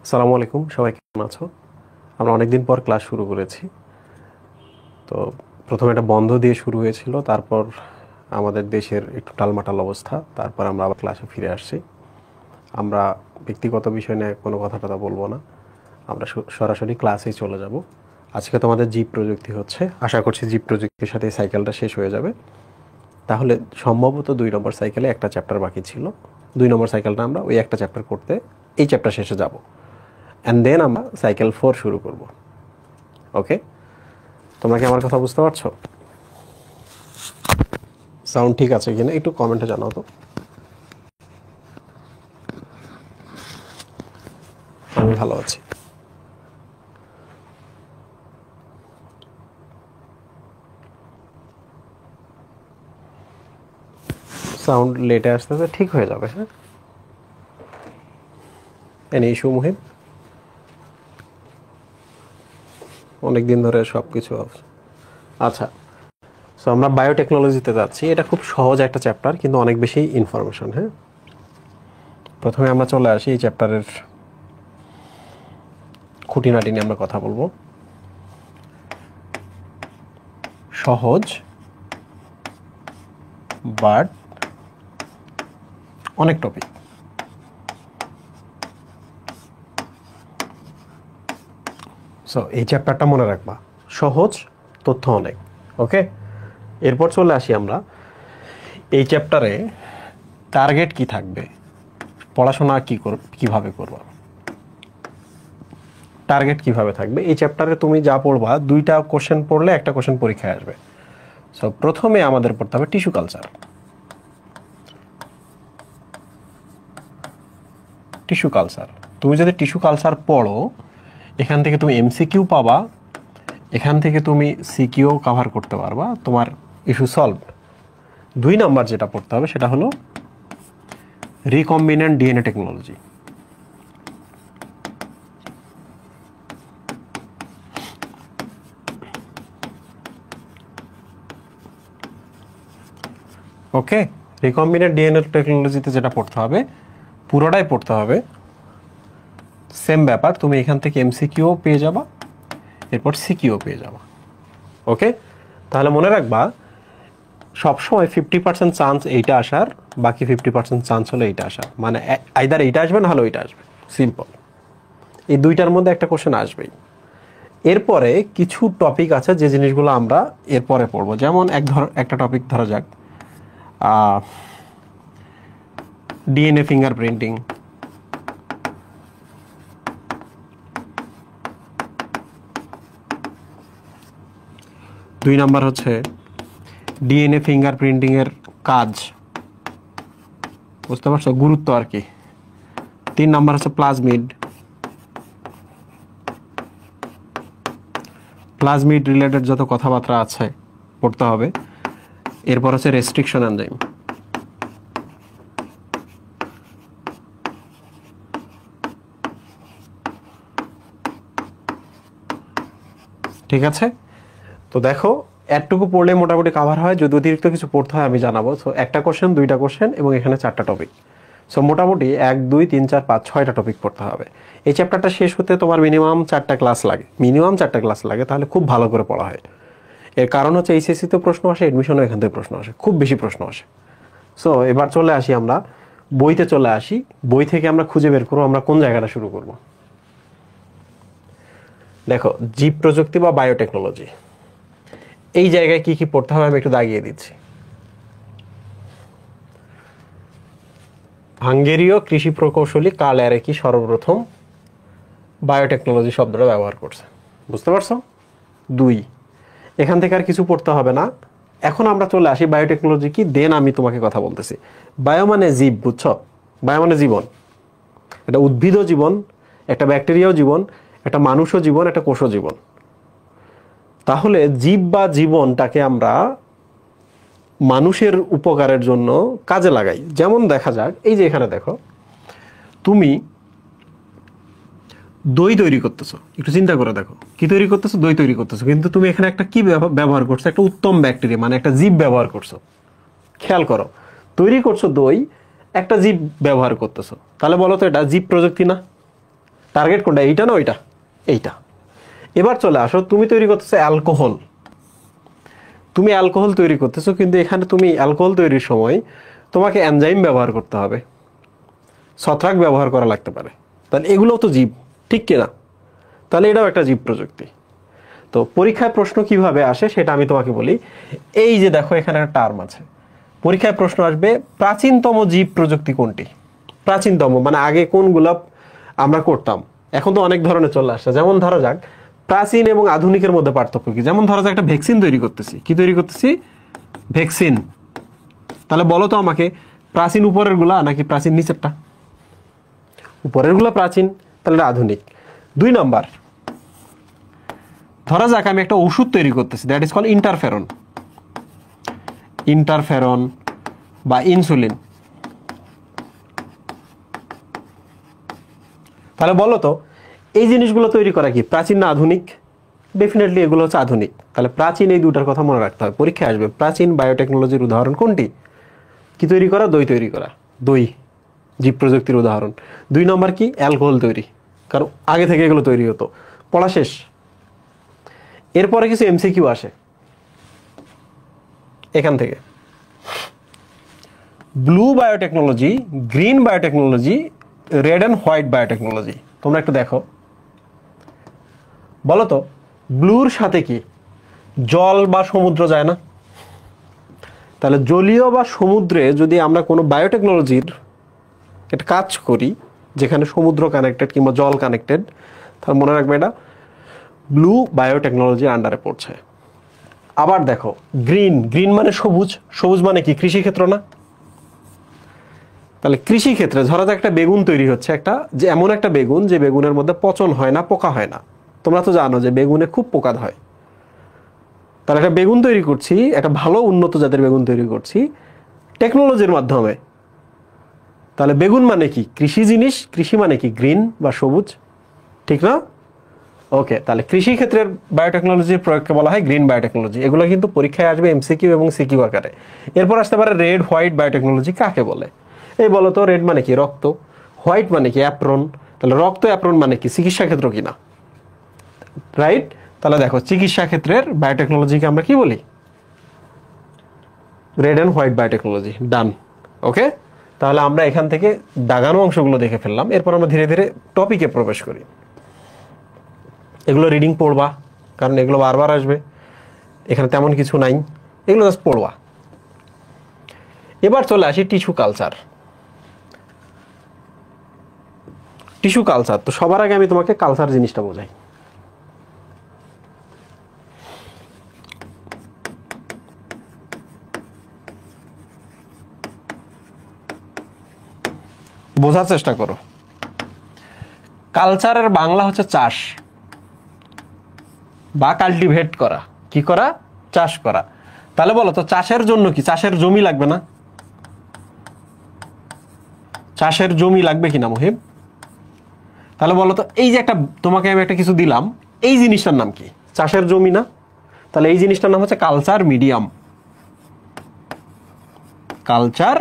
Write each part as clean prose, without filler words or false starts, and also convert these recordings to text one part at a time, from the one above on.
আসসালামু আলাইকুম, সবাই কেমন আছো? আমরা অনেকদিন পর ক্লাস শুরু করেছি। তো প্রথমে একটা বন্ধ দিয়ে শুরু হয়েছিল, তারপর আমাদের দেশের একটু টালমাটাল অবস্থা, তারপর আমরা আবার ক্লাসে ফিরে আসছি। আমরা ব্যক্তিগত বিষয় নিয়ে কোনো কথা বলবো না, আমরা সরাসরি ক্লাসেই চলে যাব। আজকে তোমাদের জীব প্রযুক্তি হচ্ছে, আশা করছি জীব প্রযুক্তির সাথে এই সাইকেলটা শেষ হয়ে যাবে। তাহলে সম্ভবত 2 নম্বর সাইকেলে একটা চ্যাপ্টার বাকি ছিল। 2 নম্বর সাইকেলটা আমরা ওই একটা চ্যাপ্টার করতে এই চ্যাপ্টার শেষে যাব, অ্যান্ড দেন আমরা সাইকেল 4 শুরু করব। ওকে, তোমরা কি আমার কথা বুঝতে পারছো? সাউন্ড ঠিক আছে কিনা একটু কমেন্টে জানাও তো। আমি ভালো আছি। সাউন্ড লেটে আসতে ঠিক হয়ে যাবে। হ্যাঁ, এনি ইস্যু মুহিব? অনেকদিন ধরে সব কিছু আচ্ছা। সো আমরা বায়োটেকনোলজিতে যাচ্ছি। এটা খুব সহজ একটা চ্যাপ্টার, কিন্তু অনেক বেশি ইনফরমেশন। হ্যাঁ, প্রথমে আমরা চলে আসি এই চ্যাপ্টারের খুঁটিনাটি নিয়ে আমরা কথা বলবো। সহজ বাট অনেক টপিক। সো এই চ্যাপ্টারটা মনে রাখবা, সহজ, তথ্য অনেক। ওকে, এরপর চলে আসি আমরা এই চ্যাপ্টারে টার্গেট কি থাকবে, পড়াশোনা কিভাবে করবা, টার্গেট কিভাবে থাকবে। এই চ্যাপ্টারে তুমি যা পড়বা, 2টা কোশ্চেন পড়লে একটা কোশ্চেন পরীক্ষায় আসবে। সো প্রথমে আমাদের পড়তে হবে টিস্যু কালচার। টিস্যু কালচার, তুমি যদি টিস্যু কালচার পড়ো, এখান থেকে তুমি এমসিকিউ পাবা, এখান থেকে তুমি সিকিউ কভার করতে পারবা, তোমার ইস্যু সলভ। 2 নাম্বার যেটা পড়তে হবে সেটা হলো রিকম্বিনেন্ট ডিএনএ টেকনোলজি। ওকে, রিকম্বিনেন্ট ডিএনএ টেকনোলজিতে যেটা পড়তে হবে, পুরোটাই পড়তে হবে। সেম ব্যাপার, তুমি এখান থেকে এমসিকিউ পেয়ে যাবা, এরপর সিকিউ পেয়ে যাবা। ওকে, তাহলে মনে রাখবা সবসময় 50% চান্স এইটা আসার, বাকি 50% চান্স হলো এইটা আসার। মানে আইদার এইটা আসবে না হলে ওইটা আসবে, সিম্পল। এই 2টার মধ্যে একটা কোশ্চেন আসবেই। এরপরে কিছু টপিক আছে যে জিনিসগুলো আমরা এরপরে পড়বো, যেমন একটা টপিক ধরা যাক ডিএনএ ফিঙ্গারপ্রিন্টিং। 2 নাম্বার হচ্ছে ডিএনএ ফিঙ্গারপ্রিন্টিং এর কাজ, বুঝতে পারছো, গুরুত্ব আর কি। 3 নাম্বার হচ্ছে প্লাজমিড রিলেটেড যত কথাবার্তা আছে পড়তে হবে। এরপর হচ্ছে রেস্ট্রিকশন এনজাইম। ঠিক আছে, তো দেখো এতটুকু পড়লে মোটামুটি কাভার হয়। যদি অতিরিক্ত কিছু পড়তে হয় আমি জানাবো। সো একটা কোশ্চেন, 2টা কোশ্চেন, এবং এখানে 4টা টপিক। সো মোটামুটি 1 2 3 4 5 6টা টপিক পড়তে হবে। এই চ্যাপ্টারটা শেষ হতে তোমার মিনিমাম 4টা ক্লাস লাগে, তাহলে খুব ভালো করে পড়া হয়। এর কারণ হচ্ছে এইচএসসিতে প্রশ্ন আসে, এডমিশনও এখান থেকে প্রশ্ন আসে, খুব বেশি প্রশ্ন আসে। সো এবার চলে আসি আমরা বইতে, বই থেকে আমরা খুঁজে বের করবো আমরা কোন জায়গাটা শুরু করব। দেখো, জীব প্রযুক্তি বা বায়োটেকনোলজি, এই জায়গায় কি কি পড়তে হবে আমি একটু দাগিয়ে দিচ্ছি। হাঙ্গেরীয় কৃষি প্রকৌশলী কার্ল অ্যারেকি সর্বপ্রথম বায়োটেকনোলজি শব্দটা ব্যবহার করছে, বুঝতে পারছো? 2, এখান থেকে আর কিছু পড়তে হবে না। এখন আমরা চলে আসি বায়োটেকনোলজি কি, দেন আমি তোমাকে কথা বলতেছি। বায়ো মানে জীব, বুঝছো? বায়ো মানে জীবন, একটা উদ্ভিদও জীবন, একটা ব্যাকটেরিয়াও জীবন, একটা মানুষও জীবন, একটা কোষও জীবন। তাহলে জীব বা জীবনটাকে আমরা মানুষের উপকারের জন্য কাজে লাগাই। যেমন দেখা যাক, এই যে এখানে দেখো, তুমি দই তৈরি করতেছো, একটু চিন্তা করে দেখো, কি তৈরি করতেছো? দই তৈরি করতেছো, কিন্তু তুমি এখানে একটা কি ব্যবহার করছো? একটা উত্তম ব্যাকটেরিয়া, মানে একটা জীব ব্যবহার করছো। খেয়াল করো, তৈরি করছো দই, একটা জীব ব্যবহার করতেছো, তাহলে বলো তো এটা জীব প্রযুক্তি না? টার্গেট কোনটা, এইটা না ওইটা? এইটা। এবার চলে আসো, তুমি তৈরি করতেছো অ্যালকোহল, তুমি অ্যালকোহল তৈরি করতেছো, কিন্তু এখানে তুমি অ্যালকোহল তৈরির সময় তোমাকে এনজাইম ব্যবহার করতে হবে, ছত্রাক ব্যবহার করা লাগতে পারে, তাহলে এগুলো তো জীব, ঠিক কিনা? তাহলে এটাও একটা জীব প্রযুক্তি। তো পরীক্ষায় প্রশ্ন কিভাবে আসে সেটা আমি তোমাকে বলি। এই যে দেখো এখানে একটা টার্ম আছে, পরীক্ষায় প্রশ্ন আসবে প্রাচীনতম জীব প্রযুক্তি কোনটি? প্রাচীনতম মানে আগে কোনগুলো আমরা করতাম, এখন তো অনেক ধরনের চলে আসছে। যেমন ধরা যাক প্রাচীন এবং আধুনিকের মধ্যে পার্থক্য কি? যেমন ধরা যাক একটা ভ্যাকসিন তৈরি করতেছি, কি তৈরি করতেছি? ভ্যাকসিন। তাহলে বলো তো আমাকে, প্রাচীন উপরের গুলা নাকি প্রাচীন নিচেরটা? উপরের গুলা প্রাচীন, তাহলে আধুনিক। 2 নাম্বার, ধরা যাক আমি একটা ওষুধ তৈরি করতেছি, that is call interferon, interferon বা ইনসুলিন। তাহলে বলো তো এই জিনিসগুলো তৈরি করা কি প্রাচীন না আধুনিক? ডেফিনেটলি এগুলো হচ্ছে আধুনিক। তাহলে প্রাচীন, এই দুটার কথা মনে রাখতে হবে, পরীক্ষায় আসবে। প্রাচীন বায়োটেকনোলজির উদাহরণ কোনটি? কি তৈরি করা? দই তৈরি করা, দই জীব প্রযুক্তির উদাহরণ। 2 নম্বর কি? অ্যালকোহল তৈরি, কারণ আগে থেকে এগুলো তৈরি হতো। পড়া শেষ। এরপরে কিছু এমসিকিউ আসে এখান থেকে, blue biotechnology, green biotechnology, red and white biotechnology. তোমরা একটু দেখো, বলো তো ব্লুর সাথে কি জল বা সমুদ্র যায় না? তাহলে জলীয় বা সমুদ্রে যদি আমরা কোনো বায়োটেকনোলজির একটা কাজ করি যেখানে সমুদ্র কানেক্টেড কিংবা জল কানেক্টেড, তাহলে মনে রাখবে এটা ব্লু বায়োটেকনোলজি আন্ডারে পড়ছে। আবার দেখো গ্রিন, গ্রিন মানে সবুজ, সবুজ মানে কি? কৃষিক্ষেত্র না? তাহলে কৃষিক্ষেত্রে ধরা যাক একটা বেগুন তৈরি হচ্ছে, একটা যে এমন একটা বেগুন যে বেগুনের মধ্যে পচন হয় না, পোকা হয় না। তোমরা তো জানো যে বেগুনে খুব পোকা হয়। তাহলে একটা বেগুন তৈরি করছি, একটা ভালো উন্নত জাতের বেগুন তৈরি করছি টেকনোলজির মাধ্যমে। তাহলে বেগুন মানে কি? কৃষি জিনিস। কৃষি মানে কি? গ্রিন বা সবুজ, ঠিক না? ওকে, তাহলে কৃষি ক্ষেত্রের বায়োটেকনোলজির প্রয়োগকে বলা হয় গ্রিন বায়োটেকনোলজি। এগুলো কিন্তু পরীক্ষায় আসবে এমসিকিউ এবং সিকিউ আকারে। এরপর আসতে পারে রেড হোয়াইট বায়োটেকনোলজি। কাকে বলে? এই বলো তো, রেড মানে কি? রক্ত। হোয়াইট মানে কি? অ্যাপ্রন। তাহলে রক্ত অ্যাপ্রন মানে কি? চিকিৎসা ক্ষেত্র কিনা? রাইট। তাহলে দেখো চিকিৎসা ক্ষেত্রের বায়োটেকনোলজিকে আমরা কি বলি? Red and white biotechnology. Done. Okay, তাহলে আমরা এখান থেকে দাগানো অংশগুলো দেখে ফেললাম। এরপর আমরা ধীরে ধীরে টপিকে প্রবেশ করি। এগুলো রিডিং পড়বা, কারণ এগুলো বারবার আসবে, এখানে তেমন কিছু নাই, এগুলো জাস্ট পড়বা। এবার চলে আসি টিস্যু কালচার। টিস্যু কালচার, তো সবার আগে আমি তোমাকে কালচার জিনিসটা বোঝাই। বোঝার চেষ্টা করো। কালচারের বাংলা হচ্ছে চাষ বা কাল্টিভেট করা। কি করা? চাষ করা। তাহলে বলো তো চাষের জন্য কি? চাষের জমি লাগবে না? চাষের জমি লাগবে কিনা মুহিব? তাহলে বলো তো এই যে একটা তোমাকে আমি একটা কিছু দিলাম, এই জিনিসটার নাম কি? চাষের জমি না? তাহলে এই জিনিসটার নাম হচ্ছে culture medium. Culture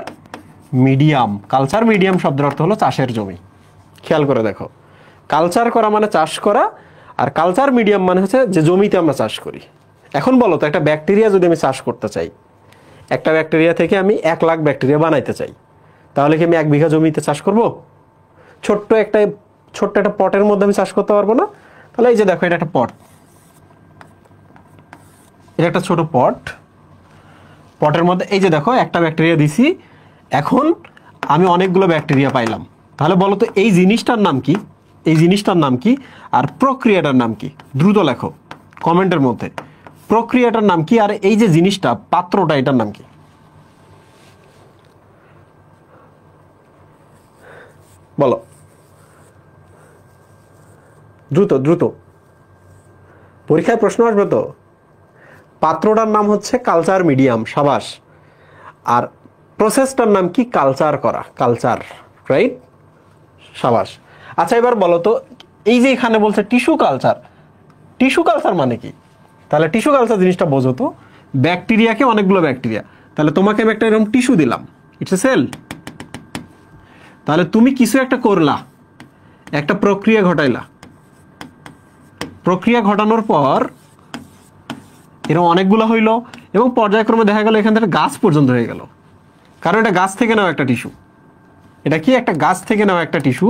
medium. Culture medium শব্দের অর্থ হলো চাষের জমি। খেয়াল করে দেখো, কালচার করা মানে চাষ করা, আর কালচার মিডিয়াম মানে হচ্ছে যে জমিতে আমরা চাষ করি। এখন বলো তো একটা ব্যাকটেরিয়া যদি আমি চাষ করতে চাই, একটা ব্যাকটেরিয়া থেকে আমি 1 লাখ ব্যাকটেরিয়া বানাইতে চাই, তাহলে কি আমি 1 বিঘা জমিতে চাষ করব? ছোট্ট একটা পটের মধ্যে আমি চাষ করতে পারবো না? তাহলে এই যে দেখো, এটা একটা পট, এটা একটা ছোট পট, পটের মধ্যে এই যে দেখো একটা ব্যাকটেরিয়া দিছি, এখন আমি অনেকগুলো ব্যাকটেরিয়া পাইলাম। তাহলে বলো তো এই জিনিসটার নাম কি? এই জিনিসটার নাম কি? আর প্রক্রিয়াটার নাম কি? দ্রুত লেখো কমেন্টের মধ্যে, প্রক্রিয়াটার নাম কি আর এই যে জিনিসটা, পাত্রটা, এটার নাম কি? বলো দ্রুত দ্রুত, পরীক্ষায় প্রশ্ন আসবে তো। পাত্রটার নাম হচ্ছে কালচার মিডিয়াম, সাবাস। আর প্রসেসটার নাম কি? কালচার করা, কালচার, রাইট, সাবাস। আচ্ছা এবার বলো তো এই যে এখানে বলছে টিস্যু কালচার, টিস্যু কালচার মানে কি? তাহলে টিস্যু কালচার জিনিসটা বোঝো তো, ব্যাকটেরিয়াকে অনেকগুলো ব্যাকটেরিয়া, তাহলে তোমাকে আমি একটা এরকম টিস্যু দিলাম, ইটস এ সেল। তাহলে তুমি কিছু একটা করলা, একটা প্রক্রিয়া ঘটাইলা, প্রক্রিয়া ঘটানোর পর এরকম অনেকগুলো হইলো এবং পর্যায়ক্রমে দেখা গেল এখান থেকে গাছ পর্যন্ত হয়ে গেল, কারণ এটা গাছ থেকে নেওয়া একটা টিস্যু। এটা কি একটা গাছ থেকে নেওয়া একটা টিস্যু,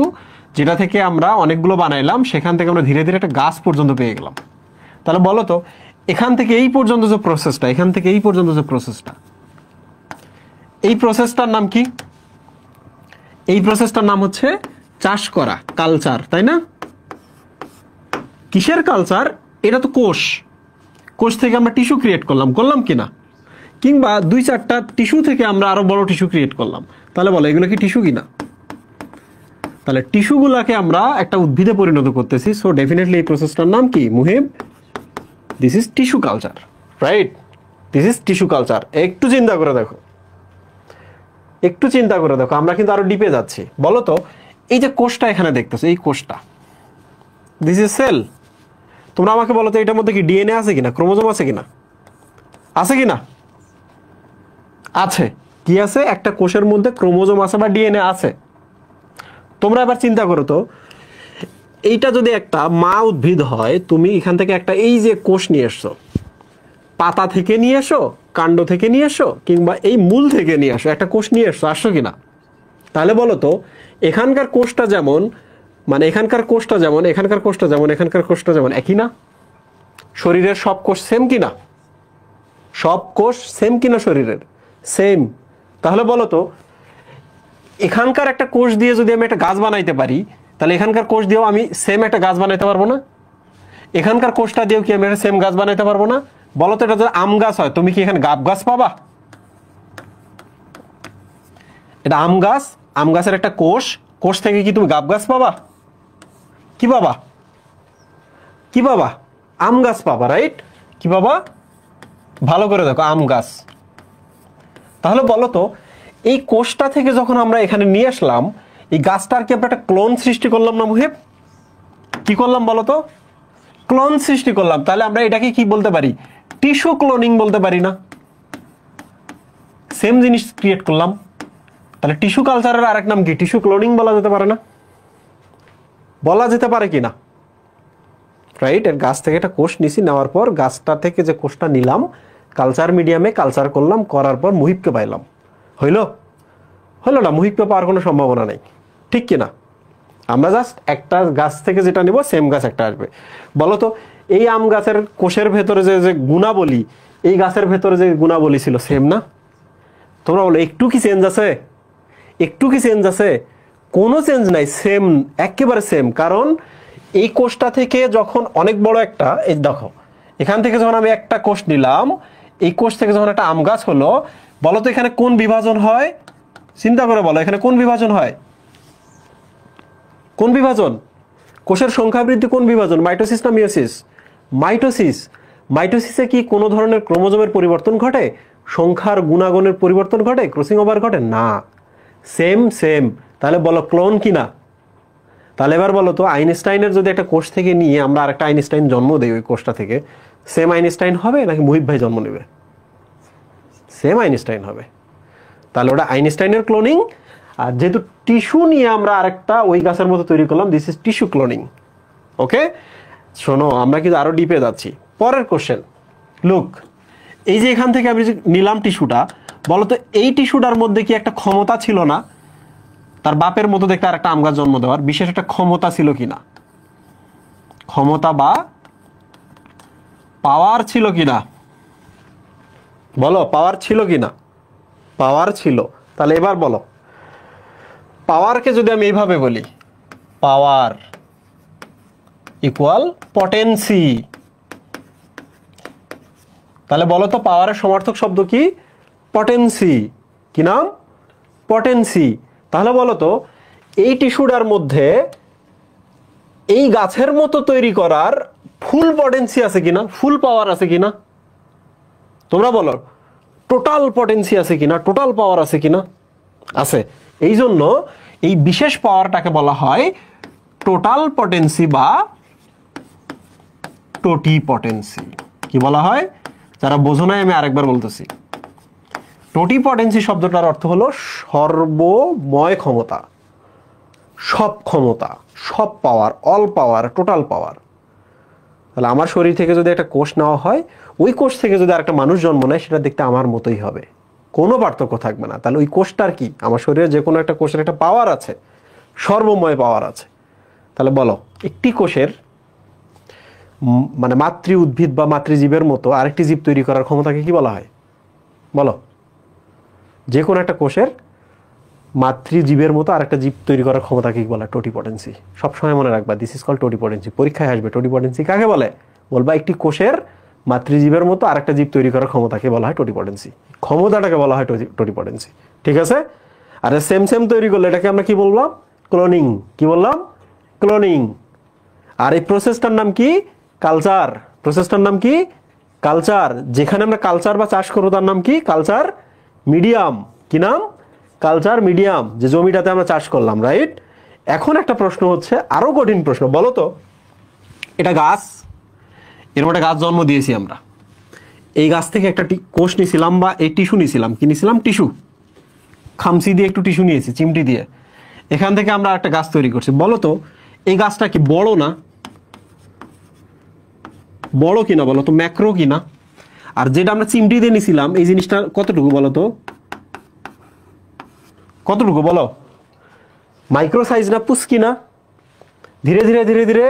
যেটা থেকে আমরা অনেকগুলো বানাইলাম, সেখান থেকে আমরা ধীরে ধীরে একটা গাছ পর্যন্ত পেয়ে গেলাম। তাহলে বলো তো এখান থেকে এই পর্যন্ত যে প্রসেসটা, এখান থেকে এই পর্যন্ত যে প্রসেসটা, এই প্রসেসটার নাম কি? এই প্রসেসটার নাম হচ্ছে চাষ করা, কালচার, তাই না? কিসের কালচার? এটা তো কোষ, কোষ থেকে আমরা টিস্যু ক্রিয়েট করলাম, করলাম কিনা? কিংবা 2-4টা টিস্যু থেকে আমরা আরো বড় টিস্যু ক্রিয়েট করলাম, তাহলে বলো এগুলো কি টিস্যু কিনা? তাহলে টিস্যুগুলাকে আমরা একটা উদ্ভিদে পরিণত করতেছি, সো ডেফিনেটলি এই প্রসেসটার নাম কি Muhib? This is tissue culture, right? This is tissue culture. একটু চিন্তা করে দেখো, একটু চিন্তা করে দেখো, আমরা কিন্তু আরো ডিপে যাচ্ছি। বলো তো এই যে কোষটা এখানে দেখতেছো, এই কোষটা, দিস ইজ সেল। তোমরা আমাকে বলো তো এটার মধ্যে কি ডিএনএ আছে কিনা, ক্রোমোজোম আছে কিনা? আছে কিনা? আছে। কি আছে? একটা কোষের মধ্যে ক্রোমোজোম আছে বা ডিএনএ আছে। তোমরা এবার চিন্তা করো তো, এইটা যদি একটা মা উদ্ভিদ হয়, তুমি এখান থেকে একটা এই যে কোষ নিয়ে এসছো, পাতা থেকে নিয়ে এসো, কাণ্ড থেকে নিয়ে এসো, কিংবা এই মূল থেকে নিয়ে আসো, একটা কোষ নিয়ে এসছো, আসছো কিনা? তাহলে বলো তো এখানকার কোষটা যেমন, মানে এখানকার কোষটা যেমন, এখানকার কোষটা যেমন, এখানকার কোষটা যেমন, একই না? শরীরের সব কোষ সেম কিনা? সব কোষ সেম কিনা শরীরের? সেম। তাহলে বলো তো এখানকার একটা কোষ দিয়ে যদি আমি একটা গাছ বানাইতে পারি, তাহলে এখানকার কোষ দিয়েও আমি সেম একটা গাছ বানাইতে পারবো না? এখানকার কোষটা দিয়েও কি আমি একটা সেম গাছ বানাইতে পারবো না? বলো তো এটা যদি আম গাছ হয়, তুমি কি এখানে গাব গাছ পাবা? এটা আম গাছ, আম গাছের একটা কোষ, কোষ থেকে কি তুমি গাব গাছ পাবা? কি পাবা? কি পাবা? আম গাছ পাবা, রাইট? কি পাবা? ভালো করে দেখো, আম গাছ। তাহলে বলো তো এই কোষটা থেকে যখন আমরা এখানে নিয়ে আসলাম, এই গাছটার কি আমরা একটা ক্লোন সৃষ্টি করলাম না মুহিব? কি করলাম বলো তো? ক্লোন সৃষ্টি করলাম। তাহলে আমরা এটাকে কি বলতে পারি? টিস্যু ক্লোনিং বলতে পারি না? সেম জিনিস ক্রিয়েট করলাম। তাহলে টিস্যু কালচারের আরেক নাম কি? টিস্যু ক্লোনিং বলা যেতে পারে না? বলা যেতে পারে কিনা? রাইট? এর গাছ থেকে একটা কোষ নিছি, নেওয়ার পর গাছটা থেকে যে কোষটা নিলাম, কালচার মিডিয়ামে কালচার করলাম, করার পর মুহিবকে পাইলাম। হইল? হলো না? মুহিবকে পাওয়ার কোনো সম্ভাবনা নেই, ঠিক কিনা? আমরা জাস্ট একটা গাছ থেকে যেটা নিব, সেম গাছ একটা আসবে। বলো তো এই আম গাছের কোষের ভেতরে যে যে গুণাবলী, এই গাছের ভেতরে যে গুণাবলী ছিল, সেম না? তোমরা বলো একটু কি চেঞ্জ আছে? একটু কি চেঞ্জ আছে? কোনো চেঞ্জ নাই, সেম, একেবারে সেম। কারণ এই কোষটা থেকে যখন অনেক বড় একটা, এই দেখো এখান থেকে যখন আমি একটা কোষ নিলাম, এই কোষ থেকে যখন একটা আম গাছ হলো, বলো তো এখানে কোন বিভাজন হয়? চিন্তা করে বলো এখানে কোন বিভাজন হয়? কোন বিভাজন? কোষের সংখ্যা বৃদ্ধি কোন বিভাজন? মাইটোসিস না মিওসিস? মাইটোসিস। মাইটোসিসে কি কোনো ধরনের ক্রোমোজোমের পরিবর্তন ঘটে? সংখ্যার গুণাগুণের পরিবর্তন ঘটে? ক্রসিং ওভার ঘটে না? Same same. তাহলে বলো ক্লোন কি না? তাহলে এবার বলো তো আইনস্টাইনের যদি একটা কোষ থেকে নিয়ে আমরা আরেকটা আইনস্টাইন জন্ম দেই ওই কোষটা থেকে, সেম আইনস্টাইন হবে নাকি মুহিব ভাই জন্ম নেবে? সেম আইনস্টাইন হবে। তাহলে ওটা আইনস্টাইনের ক্লোনিং। আর যেহেতু টিস্যু নিয়ে আমরা আরেকটা ওই গাছের মতো তৈরি করলাম, দিস ইজ টিস্যু ক্লোনিং। ওকে, শোনো আমরা কিন্তু আরো ডিপে যাচ্ছি। পরের কোশ্চেন, লুক, এই যে এখান থেকে আমি যে নিলাম টিস্যুটা, বলতো এই টিস্যুটার মধ্যে কি একটা ক্ষমতা ছিল না তার বাপের মতো দেখতে আরেকটা আম গাছ জন্ম দেওয়ার? বিশেষ একটা ক্ষমতা ছিল কিনা? ক্ষমতা বা পাওয়ার ছিল কিনা? বলো পাওয়ার ছিল কিনা? পাওয়ার ছিল। তাহলে এবার বলো পাওয়ারকে যদি আমি এইভাবে বলি, পাওয়ার ইকুয়াল পটেন্সি, তাহলে বলো তো পাওয়ারের সমার্থক শব্দ কি? পটেন্সি। কি নাম? পটেন্সি। তাহলে বলো তো এই টিস্যুটার মধ্যে এই গাছের মতো তৈরি করার ফুল পটেন্সি আছে কিনা? ফুল পাওয়ার আছে কিনা? তোমরা বলো টোটাল পটেন্সি আছে কিনা? টোটাল পাওয়ার আছে কিনা? আছে। এই জন্য এই বিশেষ পাওয়ারটাকে বলা হয় টোটাল পটেন্সি বা টোটি পটেন্সি। কি বলা হয়? যারা বোঝো নাই আমি আরেকবার বলতেছি, টোটি পটেন্সি শব্দটার অর্থ হলো সর্বময় ক্ষমতা। সব ক্ষমতা, সব পাওয়ার, অল পাওয়ার, টোটাল পাওয়ার। তাহলে আমার শরীর থেকে যদি একটা কোষ নেওয়া হয়, ওই কোষ থেকে যদি আরেকটা মানুষ জন্ম নেয়, সেটা দেখতে আমার মতোই হবে, কোনো পার্থক্য থাকবে না। তাহলে ওই কোষটার কি, আমার শরীরে যে কোনো একটা কোষের একটা পাওয়ার আছে, সর্বময় পাওয়ার আছে। তাহলে বলো, একটি কোষের মানে মাতৃ উদ্ভিদ বা মাতৃজীবের মতো আরেকটি জীব তৈরি করার ক্ষমতাকে কি বলা হয়? বলো, যে কোনো একটা কোষের মাতৃজীবের মতো আরেকটা জীব তৈরি করার ক্ষমতাকে কি বলা? টোটিপটেন্সি। সবসময় মনে রাখবা, দিস ইজ কল টোটিপটেন্সি। পরীক্ষায় আসবে টোটিপটেন্সি কাকে বলে, বলবা একটি কোষের মাতৃজীবের মতো আরেকটা জীব তৈরি করার ক্ষমতাকে বলা হয় টোটিপটেন্সি। ক্ষমতাটাকে বলা হয় টোটিপটেন্সি। ঠিক আছে? আর সেম সেম তৈরি করলে এটাকে আমরা কি বললাম? ক্লোনিং। কি বললাম? ক্লোনিং। আর এই প্রসেসটার নাম কি? কালচার। প্রসেসটার নাম কি? কালচার। যেখানে আমরা কালচার বা চাষ করবো তার নাম কি? Culture medium. কি নাম? Culture medium. যে জমিটাতে আমরা চাষ করলাম, রাইট? এখন একটা প্রশ্ন হচ্ছে, আরো কঠিন প্রশ্ন। বলো তো, এটা গাছ, এর মধ্যে গাছ জন্ম দিয়েছি আমরা, এই গাছ থেকে একটা কোষ নিয়েছিলাম বা এই টিস্যু নিয়েছিলাম। কি নিয়েছিলাম? টিস্যু। খামচি দিয়ে একটু টিস্যু নিয়েছি, চিমটি দিয়ে। এখান থেকে আমরা একটা গাছ তৈরি করছি। বলো তো, এই গাছটা কি বড় না? বড় কিনা বলো তো, ম্যাক্রো কিনা? আর যেটা আমরা চিমটি দিয়ে নিছিলাম, এই জিনিসটা কতটুকু বলো তো? কতটুকু বলো? মাইক্রো সাইজ না, পুচকি না? ধীরে ধীরে ধীরে ধীরে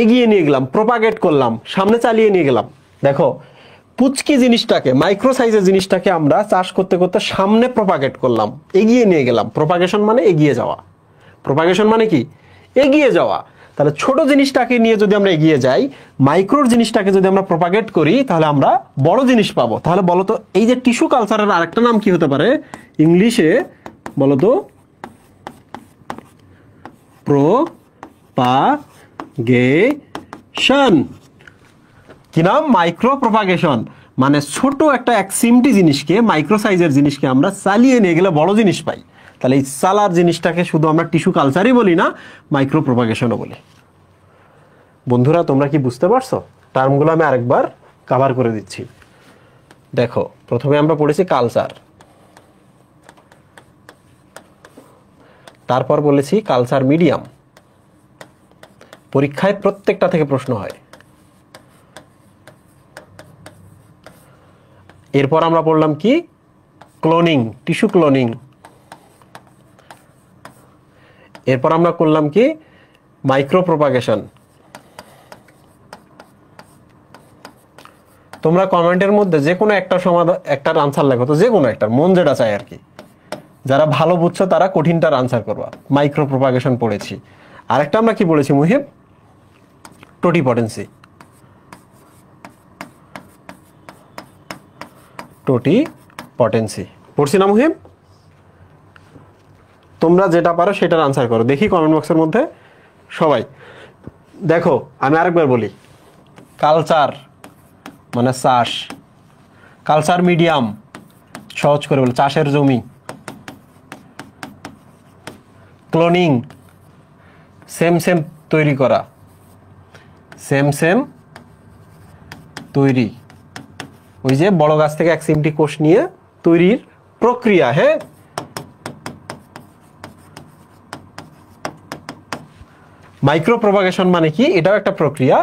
এগিয়ে নিয়ে গেলাম, প্রপাগেট করলাম, সামনে চালিয়ে নিয়ে গেলাম। দেখো, পুচকি জিনিসটাকে, মাইক্রো সাইজের জিনিসটাকে আমরা চাষ করতে করতে সামনে প্রপাগেট করলাম, এগিয়ে নিয়ে গেলাম। প্রপাগেশন মানে এগিয়ে যাওয়া। প্রপাগেশন মানে কি? এগিয়ে যাওয়া। তাহলে ছোট জিনিসটাকে নিয়ে যদি আমরা এগিয়ে যাই, মাইক্রোর জিনিসটাকে যদি আমরা প্রপাগেট করি, তাহলে আমরা বড় জিনিস পাবো। তাহলে বলো তো, এই যে টিস্যু কালচারের আরেকটা নাম কি হতে পারে ইংলিশে? বলো তো, প্রপাগেশন। কি নাম? Micro propagation. মানে ছোট একটা এক সিমটি জিনিসকে, মাইক্রো সাইজের জিনিসকে আমরা চালিয়ে নিয়ে গেলে বড় জিনিস পাই। তাহলে এই চালার জিনিসটাকে শুধু আমরা টিস্যু কালচারই বলি না, মাইক্রো প্রপাগেশনও বলি। বন্ধুরা, তোমরা কি বুঝতে পারছো? টার্মগুলো আমি আরেকবার কভার করে দিচ্ছি। দেখো, প্রথমে আমরা পড়েছি কালচার, তারপর বলেছি কালচার মিডিয়াম। পরীক্ষায় প্রত্যেকটা থেকে প্রশ্ন হয়। এরপর আমরা পড়লাম কি? Cloning, tissue cloning. এরপর আমরা করলাম কি? Micro propagation. তোমরা কমেন্টের মধ্যে যে কোনো একটা সমাধান, একটার আনসার লেখো তো, যে কোনো একটা, মন যেটা চায় আর কি। যারা ভালো বুঝছো তারা কঠিনটার আনসার করবা। মাইক্রো প্রপাগেশন পড়েছি। আরেকটা আমরা কি বলেছি মুহিব? টোটিপটেন্সি। টোটিপটেন্সি পড়ছি না মুহিব? তোমরা যেটা পারো সেটার আনসার করো, দেখি কমেন্ট বক্সের মধ্যে সবাই। দেখো, আমি আরেকবার বলি। কালচার মানে চাষ, কালচার মিডিয়াম, সহজ করে বলি চাষের জমি। ক্লোনিং, সেম সেম তৈরি করা, সেম সেম তৈরি, ওই যে বড় গাছ থেকে এক সিমটি কোষ নিয়ে তৈরির প্রক্রিয়া। হ্যাঁ, মাইক্রো প্রপাগেশন মানে কি? এটাও একটা প্রক্রিয়া,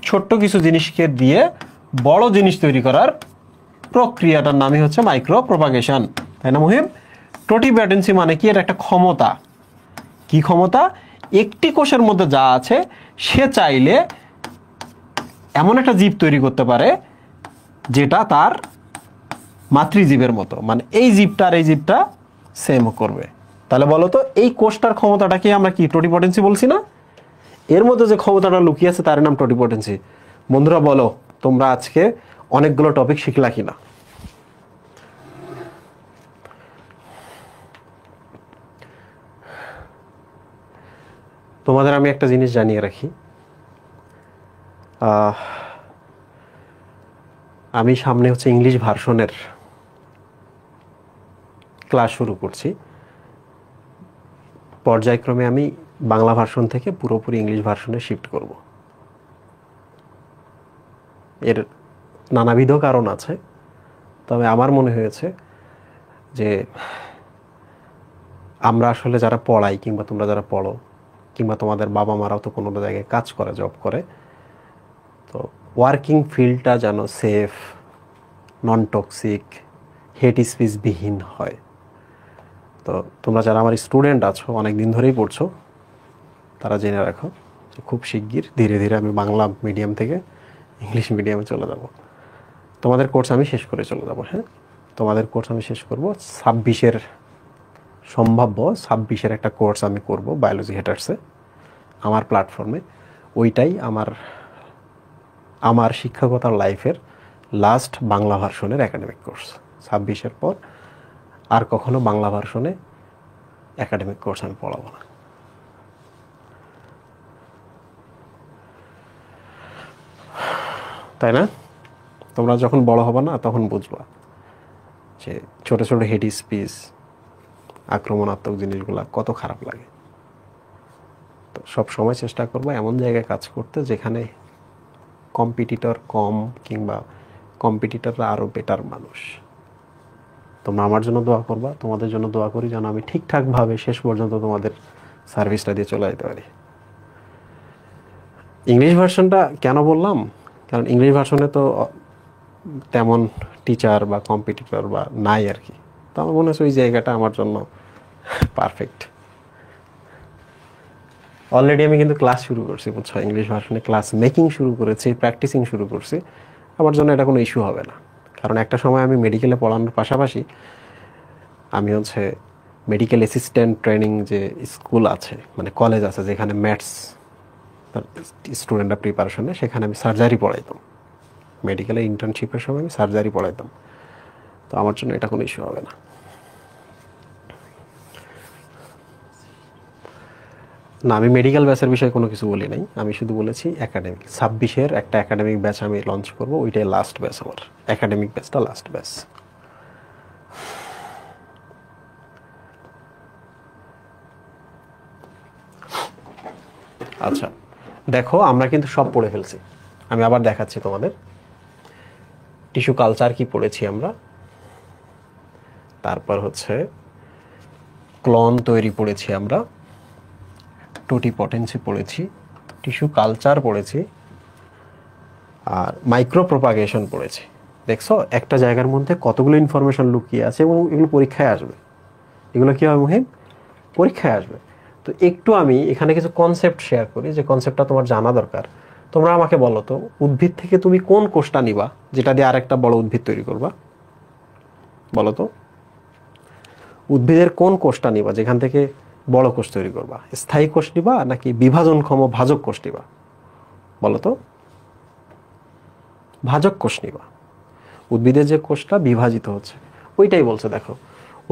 ছোট্ট কিছু জিনিসকে দিয়ে বড় জিনিস তৈরি করার প্রক্রিয়াটার নামই হচ্ছে মাইক্রো প্রপাগেশন। তাই না মুহিম? টোটিপটেন্সি মানে কি? এটা একটা ক্ষমতা। কি ক্ষমতা? একটি কোষের মধ্যে যা আছে, সে চাইলে এমন একটা জীব তৈরি করতে পারে যেটা তার মাতৃজীবের মতো, মানে এই জীবটা আর এই জীবটা সেম করবে। তাহলে বলো তো, এই কোষটার ক্ষমতাটাকে আমরা কি টোটিপটেন্সি বলছি না? এর মধ্যে যে ক্ষমতাটা লুকিয়ে আছে তার নাম টোটিপটেন্সি। বন্ধুরা বলো, তোমরা আজকে অনেকগুলো টপিক শিখলা কিনা? তোমাদের আমি একটা জিনিস জানিয়ে রাখি, আমি সামনে হচ্ছে ইংলিশ ভার্সনের ক্লাস শুরু করছি। পর্যায়ক্রমে আমি বাংলা ভার্সন থেকে পুরোপুরি ইংলিশ ভার্সনে শিফট করব। এর নানাবিধ কারণ আছে, তবে আমার মনে হয়েছে যে আমরা আসলে যারা পড়াই কিংবা তোমরা যারা পড়ো কিংবা তোমাদের বাবা মারাও তো কোনো জায়গায় কাজ করে, জব করে, তো ওয়ার্কিং ফিল্ডটা যেন সেফ, নন টক্সিক, হেট স্পিচবিহীন হয়। তো তোমরা যারা আমার স্টুডেন্ট আছো, অনেক দিন ধরেই পড়ছো, তারা জেনে রাখো যে খুব শিগগির ধীরে ধীরে আমি বাংলা মিডিয়াম থেকে ইংলিশ মিডিয়ামে চলে যাব। তোমাদের কোর্স আমি শেষ করে চলে যাব। হ্যাঁ, তোমাদের কোর্স আমি শেষ করব 26-এর, সম্ভাব্য 26-এর একটা কোর্স আমি করব বায়োলজি হেটার্সে, আমার প্ল্যাটফর্মে। ওইটাই আমার শিক্ষকতার লাইফের লাস্ট বাংলা ভার্সনের একাডেমিক কোর্স। 26-এর পর আর কখনো বাংলা ভার্সনে একাডেমিক কোর্স আমি পড়াবো না। তাই না? তোমরা যখন বড় হবে না তখন বুঝবা যে ছোট ছোট হেড স্পিচ, আক্রমণাত্মক জিনিসগুলো কত খারাপ লাগে। তো সব সময় চেষ্টা করবো এমন জায়গায় কাজ করতে যেখানে কম্পিটিটর কম কিংবা কম্পিটিটররা আরও বেটার মানুষ। তোমরা আমার জন্য দোয়া করবা, তোমাদের জন্য দোয়া করি যেন আমি ঠিকঠাকভাবে শেষ পর্যন্ত তোমাদের সার্ভিসটা দিয়ে চলে যেতে পারি। ইংলিশ ভার্সনটা কেন বললাম? কারণ ইংলিশ ভার্সনে তো তেমন টিচার বা কম্পিটিটর বা নাই আর কি। তো আমার মনে হচ্ছে ওই জায়গাটা আমার জন্য পারফেক্ট। অলরেডি আমি কিন্তু ক্লাস শুরু করছি, বুঝছো, ইংলিশ ভার্সনে ক্লাস মেকিং শুরু করেছি, প্র্যাকটিসিং শুরু করছি। আমার জন্য এটা কোনো ইস্যু হবে না, কারণ একটা সময় আমি মেডিকেলে পড়ানোর পাশাপাশি আমি হচ্ছে মেডিকেল অ্যাসিস্ট্যান্ট ট্রেনিং যে স্কুল আছে, মানে কলেজ আছে যেখানে ম্যাথস স্টুডেন্টরা প্রিপারেশনে, সেখানে আমি সার্জারি পড়াইতাম। মেডিকেলে ইন্টার্নশিপের সময় আমি সার্জারি পড়াইতাম। তো আমার জন্য এটা কোনো ইস্যু হবে না। না, আমি মেডিকেল ব্যাচের বিষয়ে কোনো কিছু বলি নাই, আমি শুধু বলেছি একাডেমিক 26-এর একটা একাডেমিক ব্যাচ আমি লঞ্চ করব, ওইটাই লাস্ট ব্যাচ, আমার একাডেমিক ব্যাচটা লাস্ট ব্যাচ। আচ্ছা দেখো, আমরা কিন্তু সব পড়ে ফেলছি। আমি আবার দেখাচ্ছি তোমাদের। টিস্যু কালচার কি পড়েছি আমরা, তারপর হচ্ছে ক্লন তৈরি পড়েছি আমরা, টোটিপটেন্সি পড়েছি, টিস্যু কালচার পড়েছি, আর মাইক্রো প্রপাগেশন পড়েছি। দেখছো একটা জায়গার মধ্যে কতগুলো ইনফরমেশন লুকিয়ে আছে এবং এগুলো পরীক্ষায় আসবে। এগুলো কি হবে মুহিম? পরীক্ষায় আসবে। তো একটু আমি এখানে কিছু কনসেপ্ট শেয়ার করি, যে কনসেপ্টটা তোমার জানা দরকার। তোমরা আমাকে বলো তো, উদ্ভিদ থেকে তুমি কোন কোষটা নিবা যেটা দিয়ে আরেকটা বড় উদ্ভিদ তৈরি করবা? বলো তো, উদ্ভিদের কোন কোষটা নিবা যেখান থেকে বড় কোষ তৈরি করবা? স্থায়ী কোষ নিবা নাকি বিভাজনক্ষম ভাজক কোষ নিবা? বলো তো। ভাজক কোষ নিবা। উদ্ভিদের যে কোষটা বিভাজিত হচ্ছে ওইটাই বলছে। দেখো,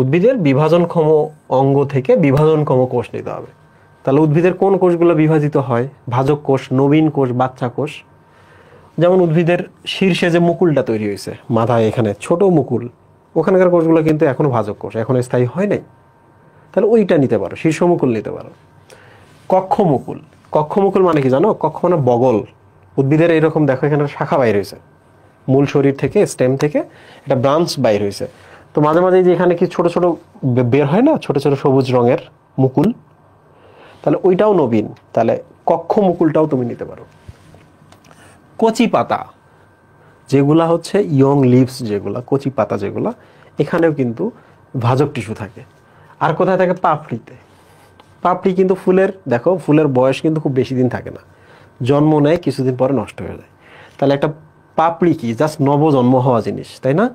উদ্ভিদের বিভাজনক্ষম অঙ্গ থেকে বিভাজনক্ষম কোষ নিতে হবে। তাহলে উদ্ভিদের কোন কোষগুলো বিভাজিত হয়? ভাজক কোষ, নবীন কোষ, বাচ্চা কোষ। যেমন উদ্ভিদের শীর্ষে যে মুকুলটা তৈরি হয়েছে, মাথায় এখানে ছোট মুকুল, ওখানকার কোষগুলো কিন্তু এখনো ভাজক কোষ, এখনো স্থায়ী হয় নাই। তাহলে ওইটা নিতে পারো, শীর্ষ মুকুল নিতে পারো। কক্ষ মুকুল, কক্ষ মুকুল মানে কি জানো? কক্ষ মানে বগল। উদ্ভিদের এইরকম দেখো এখানে শাখা বাইর হয়েছে, মূল শরীর থেকে, স্টেম থেকে একটা ব্রাঞ্চ বাইর হয়েছে। তো মাঝে মাঝে যে এখানে কি ছোট ছোট বের হয় না, ছোট ছোট সবুজ রঙের মুকুল, তাহলে ওইটাও নবীন। তাহলে কক্ষ মুকুলটাও তুমি নিতে পারো। কচি পাতা, যেগুলা হচ্ছে ইয়ং লিভস, যেগুলা কচি পাতা যেগুলা, এখানেও কিন্তু ভাজক টিস্যু থাকে। আর কোথায় থাকে? পাপড়িতে। পাপড়ি কিন্তু ফুলের, দেখো ফুলের বয়স কিন্তু খুব বেশি দিন থাকে না, জন্ম নেয় কিছুদিন পরে নষ্ট হয়ে যায়। তাহলে একটা পাপড়ি কি জাস্ট নবজন্ম হওয়া জিনিস, তাই না?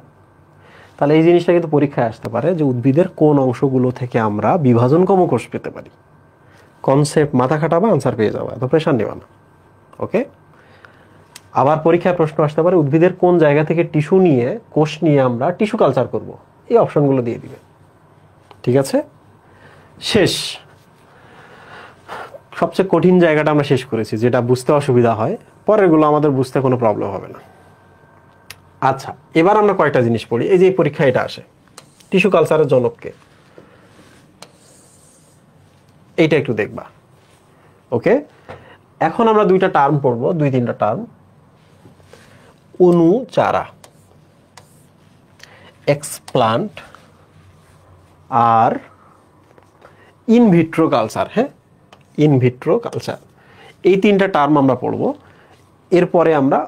তাহলে এই জিনিসটা কিন্তু পরীক্ষায় আসতে পারে যে উদ্ভিদের কোন অংশগুলো থেকে আমরা বিভাজনক্ষম কোষ পেতে পারি। কনসেপ্ট মাথা খাটাবা, আনসার পেয়ে যাবা, তো প্রেশার নেবা না। ওকে। আবার পরীক্ষায় প্রশ্ন আসতে পারে উদ্ভিদের কোন জায়গা থেকে টিস্যু নিয়ে, কোষ নিয়ে আমরা টিস্যু কালচার করব, এই অপশনগুলো দিয়ে দিবে। ঠিক আছে, শেষ। সবচেয়ে কঠিন জায়গাটা আমরা শেষ করেছি, যেটা বুঝতে অসুবিধা হয়, পরেরগুলো আমাদের বুঝতে কোনো প্রবলেম হবে না। আচ্ছা, এবার আমরা কয়েকটা জিনিস পড়ি। এই যে পরীক্ষা এটা আসে, টিস্যু কালচারের জনককে, এইটা একটু দেখবা। ওকে, এখন আমরা দুইটা টার্ম পড়বো, দুই তিনটা টার্ম। অনুচারা, এক্সপ্লান্ট আর ইনভিট্রো কালচার। হ্যাঁ, ইনভিট্রো কালচার, এই তিনটা টার্ম আমরা পড়বো, এরপরে আমরা